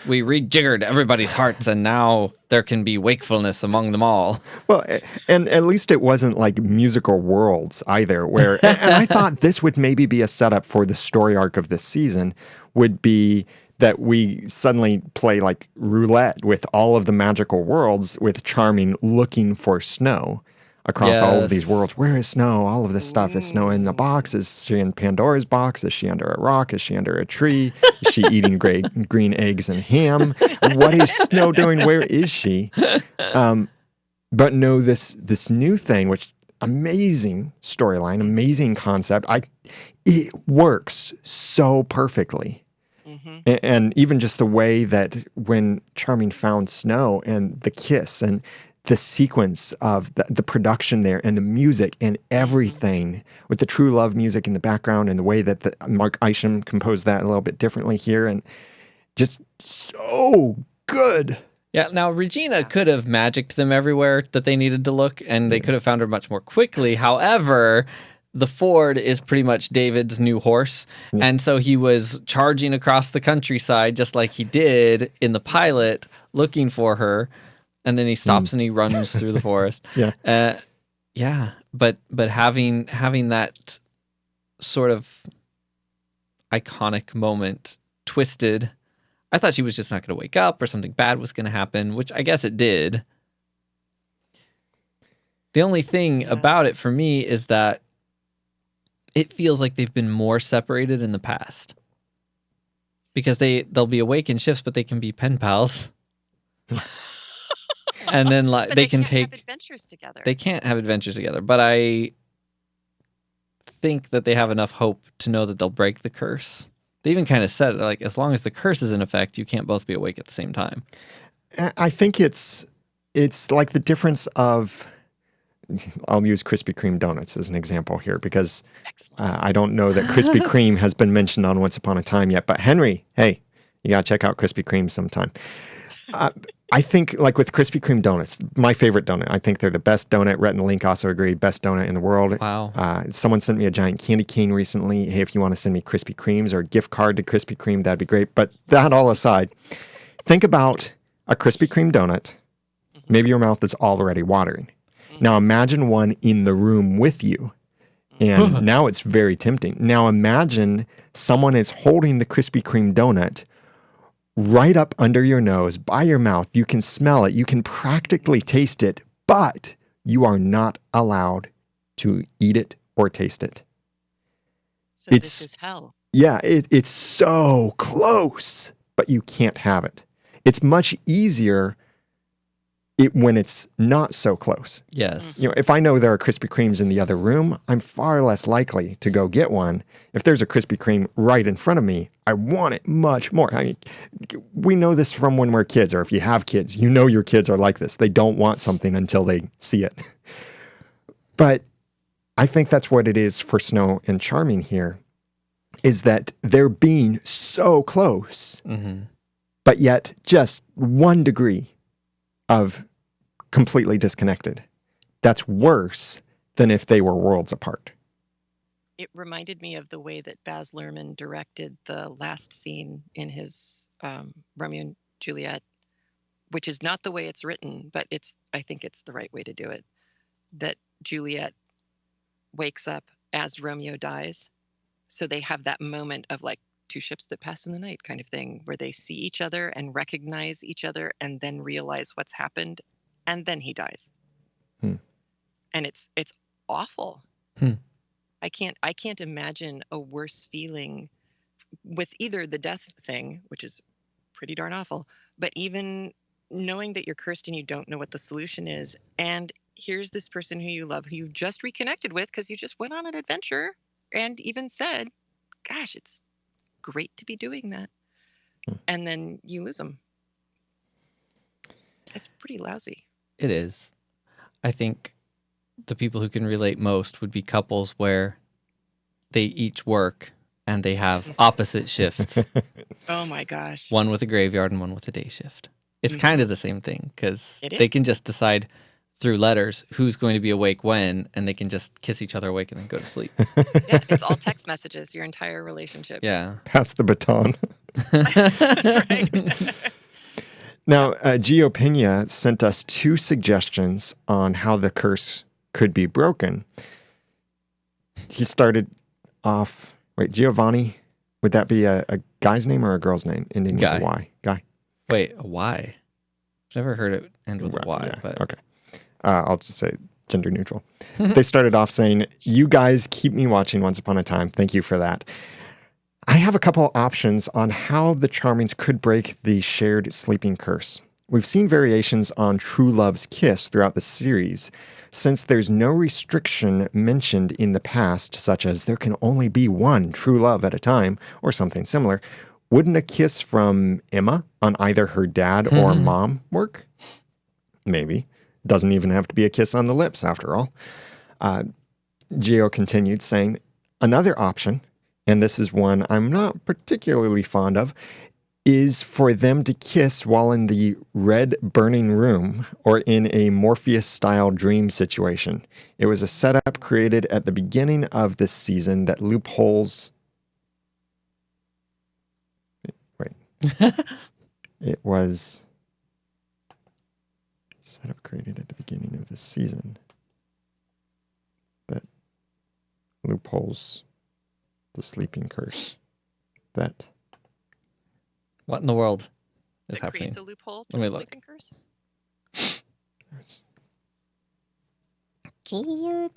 We rejiggered everybody's hearts, and now there can be wakefulness among them all. Well, and at least it wasn't like musical worlds either, where, and I thought this would maybe be a setup for the story arc of this season, would be that we suddenly play like roulette with all of the magical worlds with Charming looking for Snow across all of these Yes. worlds. Where is Snow? All of this stuff. Is Snow in the box? Is she in Pandora's box? Is she under a rock? Is she under a tree? Is she eating green eggs and ham? What is Snow doing? Where is she? But no, this new thing, which amazing storyline, amazing concept. It works so perfectly. And even just the way that when Charming found Snow and the kiss and the sequence of the production there and the music and everything with the True Love music in the background and the way that Mark Isham composed that a little bit differently here and just so good. Yeah, now Regina could have magicked them everywhere that they needed to look, and they could have found her much more quickly. However, the Ford is pretty much David's new horse. Yeah. And so he was charging across the countryside just like he did in the pilot, looking for her. And then he stops and he runs through the forest. Yeah. Yeah. But having that sort of iconic moment twisted, I thought she was just not going to wake up or something bad was going to happen, which I guess it did. The only thing about it for me is that it feels like they've been more separated in the past. Because they'll be awake in shifts, but they can be pen pals. And then But they can can't have take adventures together. They can't have adventures together, but I think that they have enough hope to know that they'll break the curse. They even kind of said, like, as long as the curse is in effect, you can't both be awake at the same time. I think it's like the difference of, I'll use Krispy Kreme donuts as an example here because I don't know that Krispy Kreme has been mentioned on Once Upon a Time yet. But Henry, hey, you got to check out Krispy Kreme sometime. I think like with Krispy Kreme donuts, my favorite donut, I think they're the best donut. Rhett and Link also agree, best donut in the world. Wow. Someone sent me a giant candy cane recently. Hey, if you want to send me Krispy Kremes or a gift card to Krispy Kreme, that'd be great. But that all aside, think about a Krispy Kreme donut. Maybe your mouth is already watering. Now imagine one in the room with you. And now it's very tempting. Now imagine someone is holding the Krispy Kreme donut right up under your nose, by your mouth. You can smell it. You can practically taste it, but you are not allowed to eat it or taste it. So this is hell. Yeah, it's so close, but you can't have it. It's much easier when it's not so close. Yes. You know, if I know there are Krispy Kremes in the other room, I'm far less likely to go get one. If there's a Krispy Kreme right in front of me, I want it much more. I mean, we know this from when we're kids, or if you have kids, you know your kids are like this. They don't want something until they see it. But I think that's what it is for Snow and Charming here, is that they're being so close, but yet just 1 degree of completely disconnected. That's worse than if they were worlds apart. It reminded me of the way that Baz Luhrmann directed the last scene in his Romeo and Juliet, which is not the way it's written, but I think it's the right way to do it. That Juliet wakes up as Romeo dies. So they have that moment of like two ships that pass in the night kind of thing, where they see each other and recognize each other and then realize what's happened. And then he dies. And it's awful. I can't imagine a worse feeling with either the death thing, which is pretty darn awful, but even knowing that you're cursed and you don't know what the solution is. And here's this person who you love, who you just reconnected with because you just went on an adventure and even said, gosh, it's great to be doing that. And then you lose them. It's pretty lousy. It is. I think the people who can relate most would be couples where they each work and they have opposite shifts. Oh my gosh. One with a graveyard and one with a day shift. It's kind of the same thing because It they can is. just decide through letters who's going to be awake when, and they can just kiss each other awake and then go to sleep. Yeah, it's all text messages, your entire relationship. Yeah. Pass the baton. That's right. Now, Gio Pena sent us 2 suggestions on how the curse could be broken. He started off, Giovanni, would that be a guy's name or a girl's name ending with a Y? Guy. Wait, a Y? I've never heard it end with a Y. Yeah, But okay. I'll just say gender neutral. They started off saying, you guys keep me watching Once Upon a Time. Thank you for that. I have a couple options on how the Charmings could break the shared sleeping curse. We've seen variations on True Love's kiss throughout the series. Since there's no restriction mentioned in the past, such as there can only be one true love at a time, or something similar, wouldn't a kiss from Emma on either her dad or mom work? Maybe. Doesn't even have to be a kiss on the lips, after all. Gio continued saying, another option, and this is one I'm not particularly fond of, is for them to kiss while in the red burning room or in a Morpheus-style dream situation. It was a setup created at the beginning of this season that loopholes... Wait. It was a setup created at the beginning of this season that loopholes the sleeping curse. That... What in the world is That happening? creates a loophole to Let me the look. sleeping curse.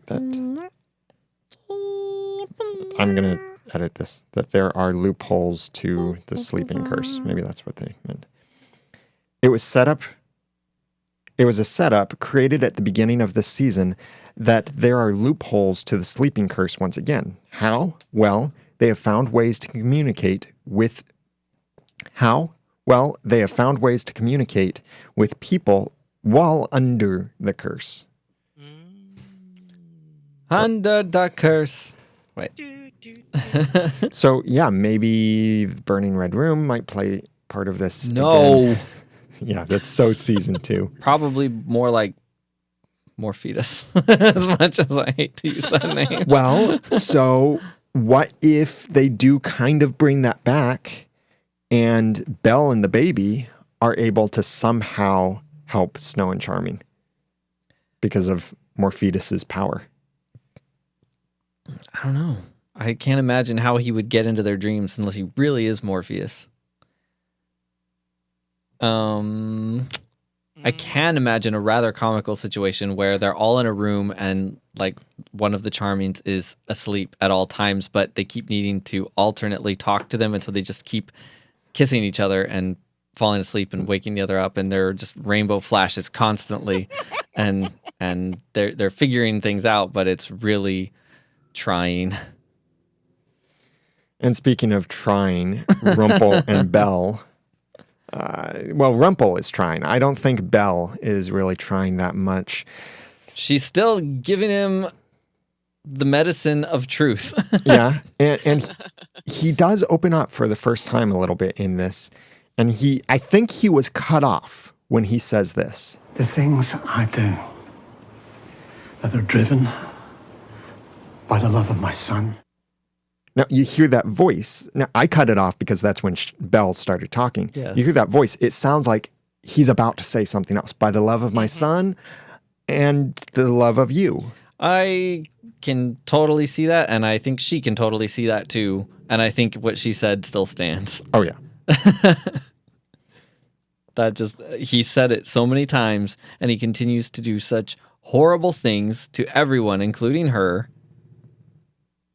That I'm going to edit this. That there are loopholes to the sleeping curse. Maybe that's what they meant. It was a setup created at the beginning of this season that there are loopholes to the sleeping curse once again. How? Well, they have found ways to communicate with... How? Well, they have found ways to communicate with people while under the curse. Under the curse. Wait. So, yeah, maybe the Burning Red Room might play part of this No. again. Yeah, that's so season 2. Probably more like Morpheus, as much as I hate to use that name. Well, so what if they do kind of bring that back and Belle and the baby are able to somehow help Snow and Charming because of Morpheus's power? I don't know. I can't imagine how he would get into their dreams unless he really is Morpheus. I can imagine a rather comical situation where they're all in a room and like one of the Charmings is asleep at all times, but they keep needing to alternately talk to them until they just keep kissing each other and falling asleep and waking the other up, and they're just rainbow flashes constantly, and they're figuring things out, but it's really trying. And speaking of trying, Rumple and Belle... well, Rumple is trying. I don't think Belle is really trying that much. She's still giving him the medicine of truth. Yeah, and he does open up for the first time a little bit in this. And I think he was cut off when he says this. The things I do, that are driven by the love of my son. Now, you hear that voice. Now, I cut it off because that's when Belle started talking. Yes. You hear that voice. It sounds like he's about to say something else. By the love of my son and the love of you. I can totally see that, and I think she can totally see that too. And I think what she said still stands. Oh, yeah. He said it so many times, and he continues to do such horrible things to everyone, including her.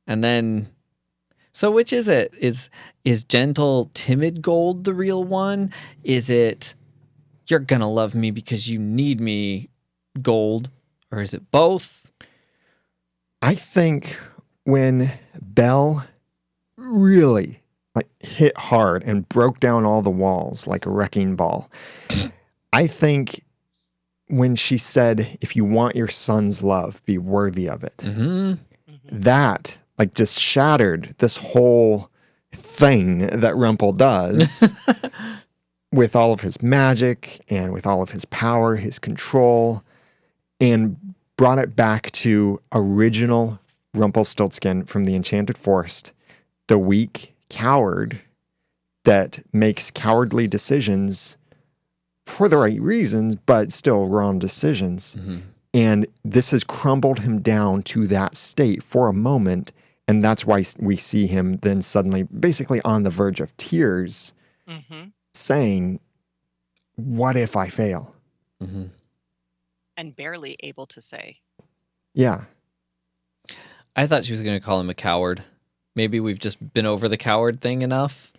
And then, so which is it? Is gentle, timid gold the real one? Is it you're gonna love me because you need me gold? Or is it both? I think when Belle really hit hard and broke down all the walls like a wrecking ball, I think when she said, if you want your son's love, be worthy of it, that just shattered this whole thing that Rumple does with all of his magic and with all of his power, his control, and brought it back to original Rumpelstiltskin from the Enchanted Forest, the weak coward that makes cowardly decisions for the right reasons, but still wrong decisions. And this has crumbled him down to that state for a moment. And that's why we see him then suddenly basically on the verge of tears saying, what if I fail? And barely able to say. Yeah. I thought she was going to call him a coward. Maybe we've just been over the coward thing enough.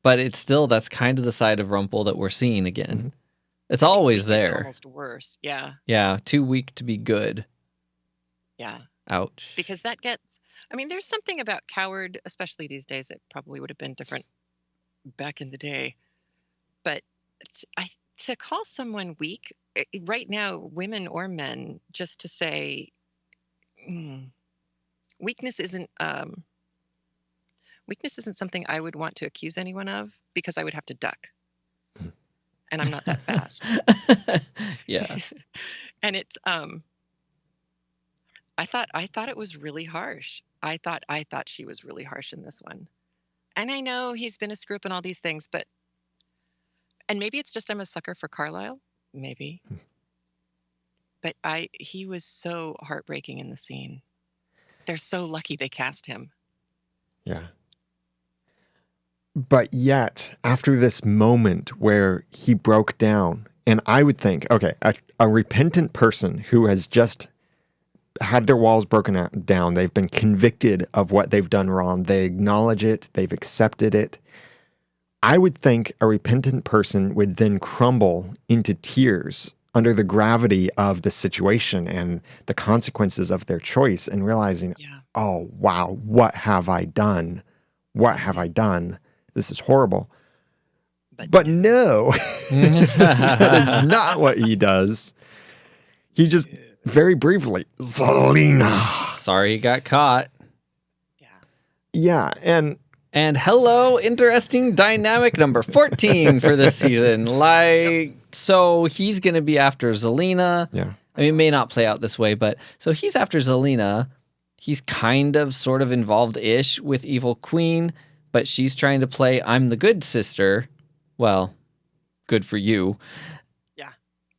But it's still, that's kind of the side of Rumple that we're seeing again. It's always there. It's almost worse. Yeah. Yeah. Too weak to be good. Yeah. Ouch. Because that gets, there's something about coward, especially these days. It probably would have been different back in the day. But to call someone weak, right now, women or men, just to say weakness isn't Weakness isn't something I would want to accuse anyone of because I would have to duck. And I'm not that fast. Yeah. And it's I thought it was really harsh. I thought she was really harsh in this one. And I know he's been a screw up and all these things, and maybe it's just I'm a sucker for Carlisle, maybe. But he was so heartbreaking in the scene. They're so lucky they cast him. Yeah. But yet, after this moment where he broke down, and I would think, okay, a repentant person who has just had their walls broken down, they've been convicted of what they've done wrong, they acknowledge it, they've accepted it. I would think a repentant person would then crumble into tears under the gravity of the situation and the consequences of their choice and realizing, oh, wow, what have I done? What have I done? This is horrible. But no, that is not what he does. He just very briefly, Zelina. Sorry you got caught. Yeah, and hello, interesting dynamic number 14 for this season. So he's going to be after Zelina. Yeah. I mean, it may not play out this way, but so he's after Zelina. He's kind of sort of involved-ish with Evil Queen, but she's trying to play I'm the good sister. Well, good for you. Yeah.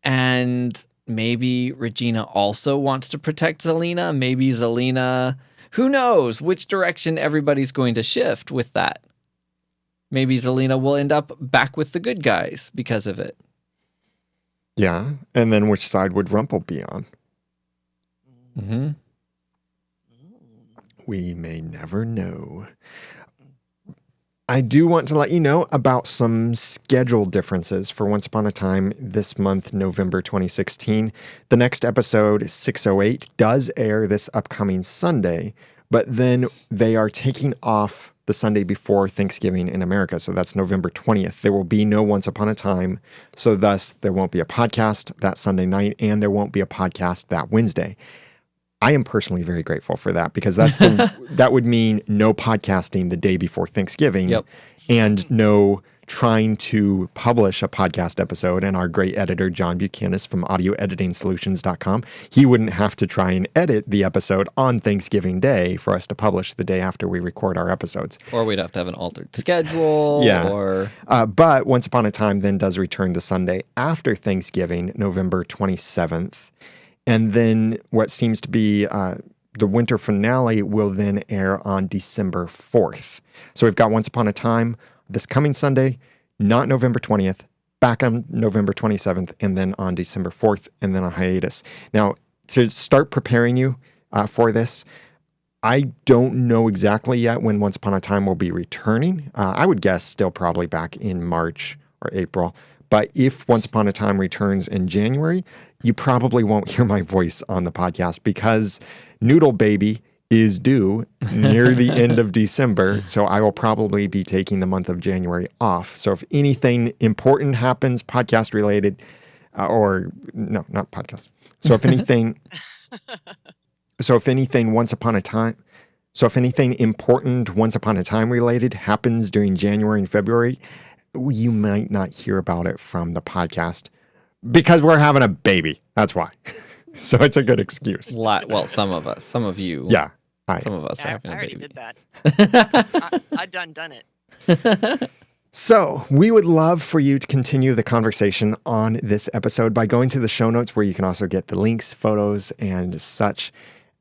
And maybe Regina also wants to protect Zelina. Maybe Zelina... Who knows which direction everybody's going to shift with that? Maybe Zelina will end up back with the good guys because of it. Yeah, and then which side would Rumple be on? Mm-hmm. We may never know. I do want to let you know about some schedule differences for Once Upon a Time this month, November 2016. The next episode, 608, does air this upcoming Sunday, but then they are taking off the Sunday before Thanksgiving in America. So that's November 20th. There will be no Once Upon a Time. So thus, there won't be a podcast that Sunday night, and there won't be a podcast that Wednesday. I am personally very grateful for that because that would mean no podcasting the day before Thanksgiving and no trying to publish a podcast episode. And our great editor, John Buchanan from audioeditingsolutions.com, he wouldn't have to try and edit the episode on Thanksgiving Day for us to publish the day after we record our episodes. Or we'd have to have an altered schedule. But Once Upon a Time then does return the Sunday after Thanksgiving, November 27th. And then what seems to be the winter finale will then air on December 4th. So we've got Once Upon a Time this coming Sunday, not November 20th, back on November 27th, and then on December 4th, and then a hiatus. Now, to start preparing you for this, I don't know exactly yet when Once Upon a Time will be returning. I would guess still probably back in March or April. But if Once Upon a Time returns in January, you probably won't hear my voice on the podcast because Noodle Baby is due near the end of December. So I will probably be taking the month of January off. So if anything important happens, podcast related, no, not podcast. So if anything, Once Upon a Time, so if anything important Once Upon a Time related happens during January and February, you might not hear about it from the podcast because we're having a baby. That's why. So it's a good excuse. Well, some of us, some of you. Yeah. Some of us are having I a already baby. did that. I done it. So we would love for you to continue the conversation on this episode by going to the show notes where you can also get the links, photos, and such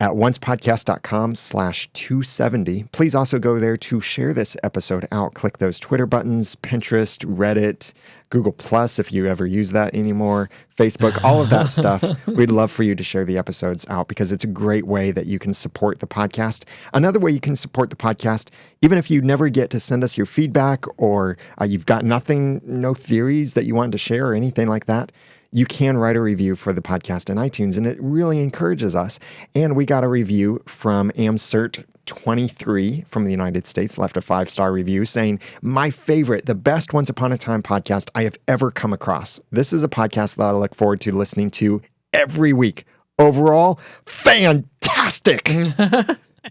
at oncepodcast.com/270. Please also go there to share this episode out. Click those Twitter buttons, Pinterest, Reddit, Google Plus, if you ever use that anymore, Facebook, all of that stuff. We'd love for you to share the episodes out because it's a great way that you can support the podcast. Another way you can support the podcast, even if you never get to send us your feedback or you've got nothing, no theories that you want to share or anything like that, you can write a review for the podcast in iTunes, and it really encourages us. And we got a review from Amcert23 from the United States, left a 5-star review saying, "My favorite, the best Once Upon a Time podcast I have ever come across. This is a podcast that I look forward to listening to every week. Overall, fantastic."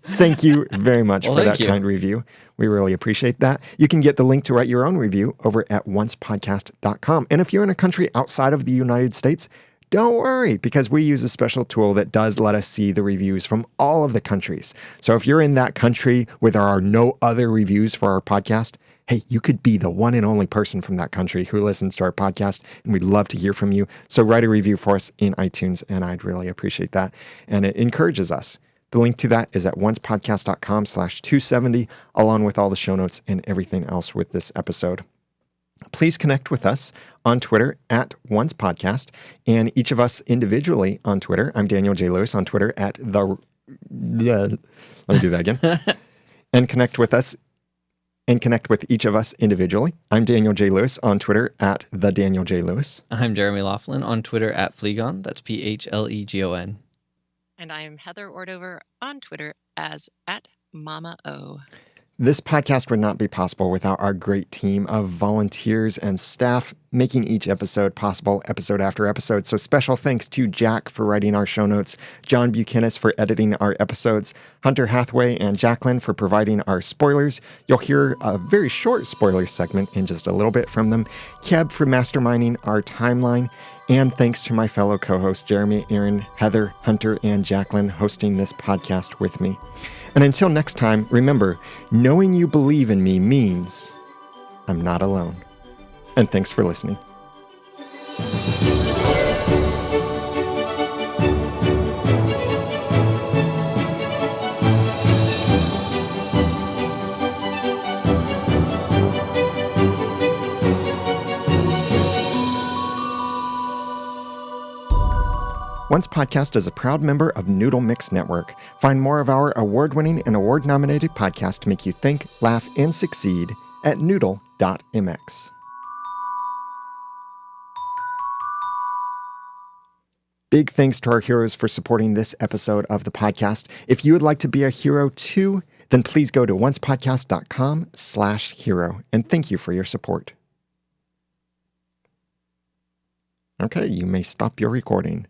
Thank you very much Well, for that thank you. kind review. We really appreciate that. You can get the link to write your own review over at oncepodcast.com. And if you're in a country outside of the United States, don't worry, because we use a special tool that does let us see the reviews from all of the countries. So if you're in that country where there are no other reviews for our podcast, hey, you could be the one and only person from that country who listens to our podcast, and we'd love to hear from you. So write a review for us in iTunes, and I'd really appreciate that. And it encourages us. The link to that is at oncepodcast.com/270, along with all the show notes and everything else with this episode. Please connect with us on Twitter at oncepodcast, and each of us individually on Twitter. I'm Daniel J. Lewis on Twitter at the... Let me do that again. And connect with each of us individually. I'm Daniel J. Lewis on Twitter at the Daniel J. Lewis. I'm Jeremy Laughlin on Twitter at Phlegon. That's Phlegon. And I am Heather Ordover on Twitter as at Mama O. This podcast would not be possible without our great team of volunteers and staff making each episode possible, episode after episode. So special thanks to Jack for writing our show notes, John Buchanan for editing our episodes, Hunter Hathaway and Jacqueline for providing our spoilers. You'll hear a very short spoiler segment in just a little bit from them, Keb for masterminding our timeline, and thanks to my fellow co-hosts, Jeremy, Aaron, Heather, Hunter, and Jacqueline hosting this podcast with me. And until next time, remember, knowing you believe in me means I'm not alone. And thanks for listening. Once Podcast is a proud member of Noodle.mx Network. Find more of our award-winning and award-nominated podcasts to make you think, laugh, and succeed at Noodle.mx. Big thanks to our heroes for supporting this episode of the podcast. If you would like to be a hero too, then please go to oncepodcast.com/hero. And thank you for your support. Okay, you may stop your recording.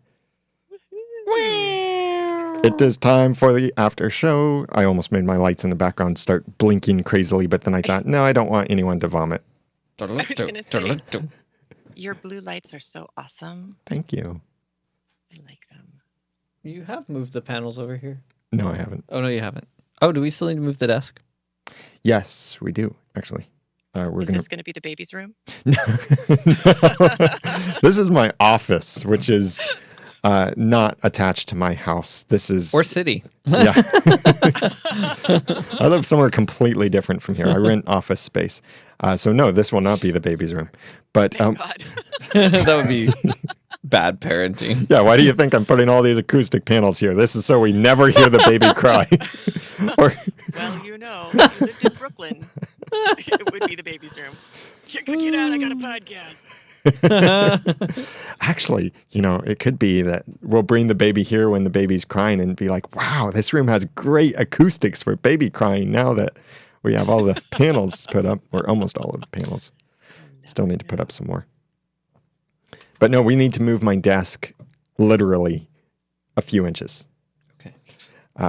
It is time for the after show. I almost made my lights in the background start blinking crazily, but then I thought, no, I don't want anyone to vomit. I was going to say, your blue lights are so awesome. Thank you. I like them. You have moved the panels over here. No, I haven't. Oh, no, you haven't. Oh, do we still need to move the desk? Yes, we do, actually. Is this going to be the baby's room? No. This is my office, which is not attached to my house. This is... Or city. Yeah. I live somewhere completely different from here. I rent office space. So no, this will not be the baby's room. But Thank God. That would be bad parenting. yeah, why do you think I'm putting all these acoustic panels here? This is so we never hear the baby cry. Or, Well, you know, if you lived in Brooklyn, it would be the baby's room. Get out, I got a podcast. actually, it could be that we'll bring the baby here when the baby's crying and be like, wow, this room has great acoustics for baby crying now that we have all the panels put up, or almost all of the panels. Still need to put up some more. But no, we need to move my desk literally a few inches. Okay.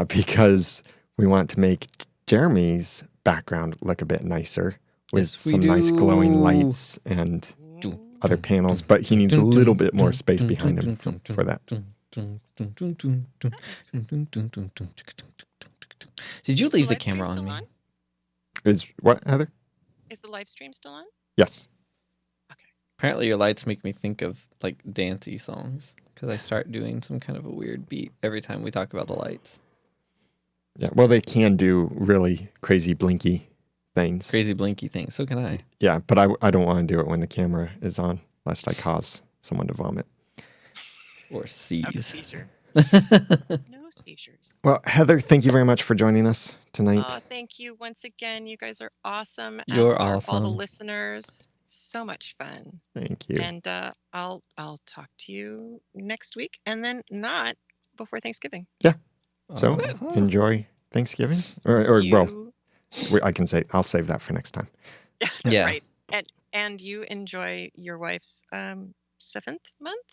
Because we want to make Jeremy's background look a bit nicer with Yes, we some nice glowing do. lights and other panels, but he needs a little bit more space behind him for that. Did you Is the leave the live stream camera on still me? on? Is what, Heather? Is the live stream still on? Yes. Apparently your lights make me think of like dancey songs because I start doing some kind of a weird beat every time we talk about the lights. Yeah. Well, they can do really crazy blinky things. Crazy blinky things. So can I. Yeah, but I don't want to do it when the camera is on, lest I cause someone to vomit. Or Have a seize. seizure. No seizures. Well, Heather, thank you very much for joining us tonight. Thank you once again. You guys are awesome. You're as are all awesome. the listeners. It's so much fun. Thank you. And I'll talk to you next week, and then not before Thanksgiving. So enjoy Thanksgiving, or well, I can say I'll save that for next time. Yeah. Right. And you enjoy your wife's 7th month.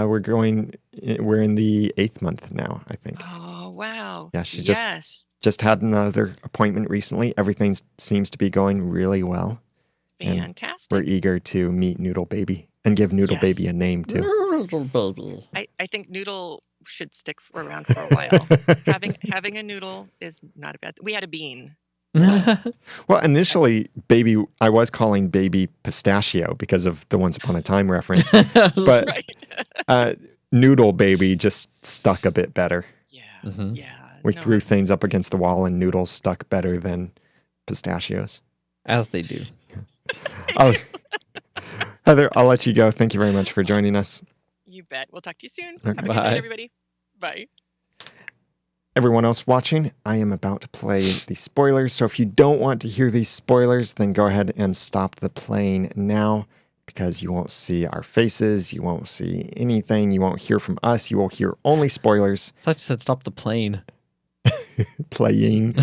We're in the 8th month now, I think. Oh, wow. Yeah, she Yes. just had another appointment recently. Everything seems to be going really well. And Fantastic. we're eager to meet Noodle Baby and give Noodle Baby Yes. a name too. Little baby. I think Noodle should stick around for a while. Having a noodle is not a bad. We had a bean. Well, initially, Baby, I was calling Baby Pistachio because of the Once Upon a Time reference, but Right. Noodle Baby just stuck a bit better. Yeah. Mhm. Yeah. We no, threw things up against the wall, and Noodles stuck better than pistachios. As they do. Oh, Heather, I'll let you go. Thank you very much for joining us. You bet. We'll talk to you soon. Okay. Have a good Bye. night, everybody. Bye. Everyone else watching, I am about to play the spoilers. So if you don't want to hear these spoilers, then go ahead and stop the playing now because you won't see our faces. You won't see anything. You won't hear from us. You will hear only spoilers I thought you said stop the plane. playing.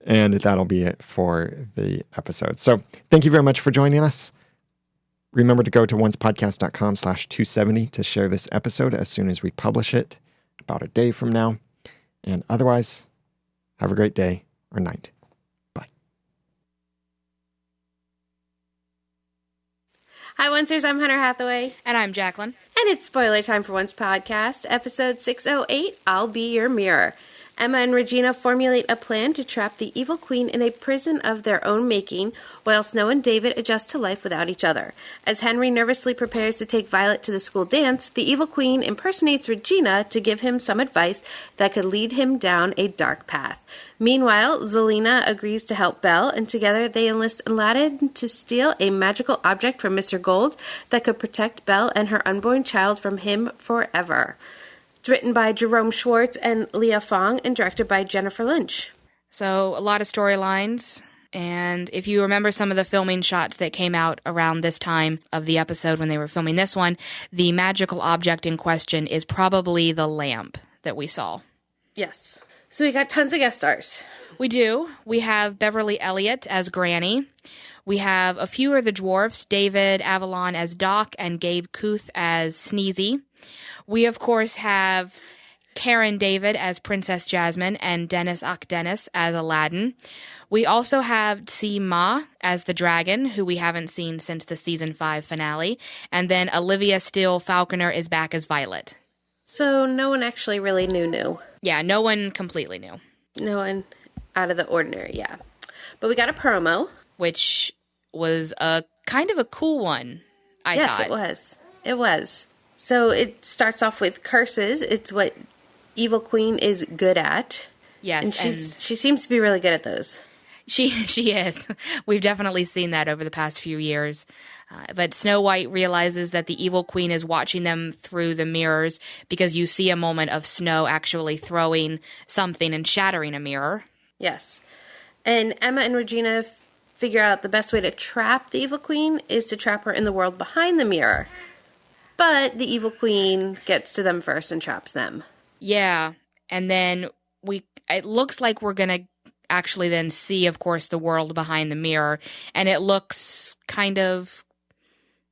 And that'll be it for the episode. So thank you very much for joining us. Remember to go to oncepodcast.com/270 to share this episode as soon as we publish it, about a day from now. And otherwise, have a great day or night. Bye. Hi, Oncers. I'm Hunter Hathaway. And I'm Jacqueline. And it's spoiler time for Once Podcast, episode 608, I'll Be Your Mirror. Emma and Regina formulate a plan to trap the evil queen in a prison of their own making, while Snow and David adjust to life without each other. As Henry nervously prepares to take Violet to the school dance, the evil queen impersonates Regina to give him some advice that could lead him down a dark path. Meanwhile, Zelina agrees to help Belle, and together they enlist Aladdin to steal a magical object from Mr. Gold that could protect Belle and her unborn child from him forever. It's written by Jerome Schwartz and Leah Fong and directed by Jennifer Lynch. So, a lot of storylines. And if you remember some of the filming shots that came out around this time of the episode when they were filming this one, the magical object in question is probably the lamp that we saw. Yes. So we got tons of guest stars. We do. We have Beverly Elliott as Granny. We have a few of the dwarfs, David Avalon as Doc and Gabe Kuth as Sneezy. We, of course, have Karen David as Princess Jasmine and Dennis Akdennis as Aladdin. We also have Tsi Ma as the dragon, who we haven't seen since the season 5 finale. And then Olivia Steele Falconer is back as Violet. So no one actually really knew. Yeah, no one completely knew. No one out of the ordinary, yeah. But we got a promo. Which was a kind of a cool one, I thought. Yes, it was. It was. So it starts off with curses. It's what Evil Queen is good at. Yes, and she seems to be really good at those. She is. We've definitely seen that over the past few years. But Snow White realizes that the Evil Queen is watching them through the mirrors because you see a moment of Snow actually throwing something and shattering a mirror. Yes. And Emma and Regina figure out the best way to trap the Evil Queen is to trap her in the world behind the mirror. But the Evil Queen gets to them first and traps them. Yeah, and then it looks like we're going to actually then see, of course, the world behind the mirror, and it looks kind of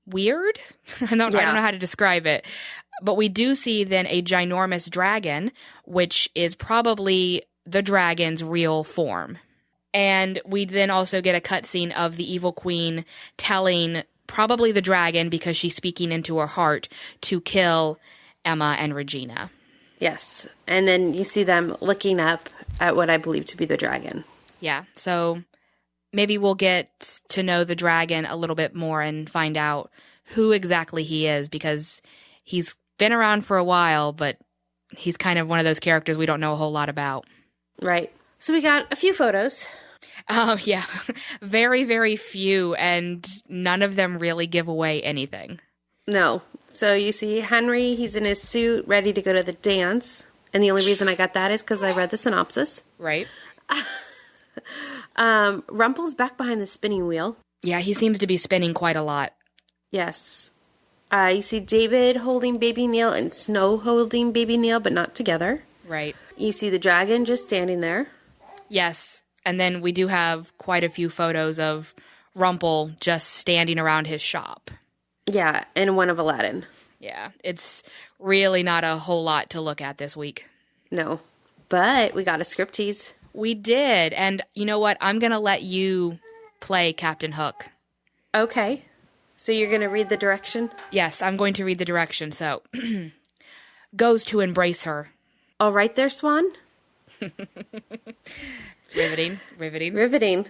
weird. I don't know how to describe it. But we do see then a ginormous dragon, which is probably the dragon's real form. And we then also get a cutscene of the Evil Queen telling probably the dragon, because she's speaking into her heart, to kill Emma and Regina. Yes. And then you see them looking up at what I believe to be the dragon. Yeah. So maybe we'll get to know the dragon a little bit more and find out who exactly he is, because he's been around for a while, but he's kind of one of those characters we don't know a whole lot about. Right. So we got a few photos. Yeah. Very, very few, and none of them really give away anything. No. So you see Henry, he's in his suit, ready to go to the dance. And the only reason I got that is because I read the synopsis. Right. Rumple's back behind the spinning wheel. Yeah, he seems to be spinning quite a lot. Yes. You see David holding baby Neil and Snow holding baby Neil, but not together. Right. You see the dragon just standing there. Yes. And then we do have quite a few photos of Rumple just standing around his shop. Yeah, and one of Aladdin. Yeah, it's really not a whole lot to look at this week. No, but we got a script tease. We did, and you know what? I'm going to let you play Captain Hook. Okay. So you're going to read the direction? Yes, I'm going to read the direction. So, goes to embrace her. All right there, Swan. Riveting. Riveting.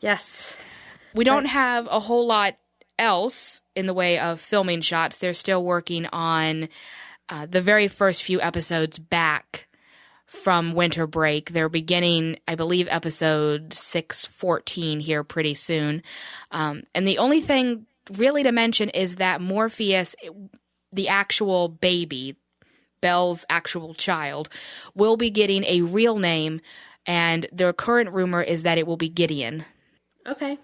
Yes. We don't have a whole lot else in the way of filming shots. They're still working on the very first few episodes back from winter break. They're beginning, I believe, episode 614 here pretty soon. And the only thing really to mention is that Morpheus, the actual baby, Belle's actual child, will be getting a real name, and the current rumor is that it will be Gideon. Okay.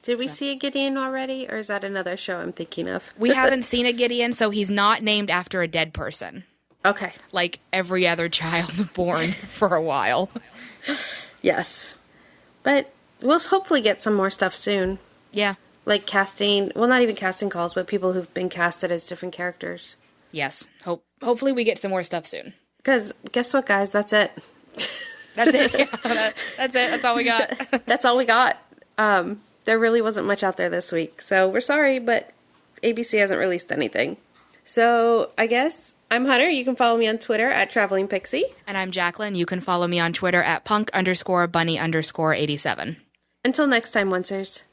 Did we see a Gideon already, or is that another show I'm thinking of? We haven't seen a Gideon, so he's not named after a dead person. Okay. Like every other child born for a while. Yes. But we'll hopefully get some more stuff soon. Yeah. Like casting, well, not even casting calls, but people who've been casted as different characters. Yes. Hopefully we get some more stuff soon. Because guess what, guys? That's it. That's it. Yeah, that's it. That's all we got. That's all we got. There really wasn't much out there this week. So we're sorry, but ABC hasn't released anything. So I guess I'm Hunter. You can follow me on Twitter at Traveling Pixie. And I'm Jacqueline. You can follow me on Twitter at punk_bunny_87. Until next time, Oncers.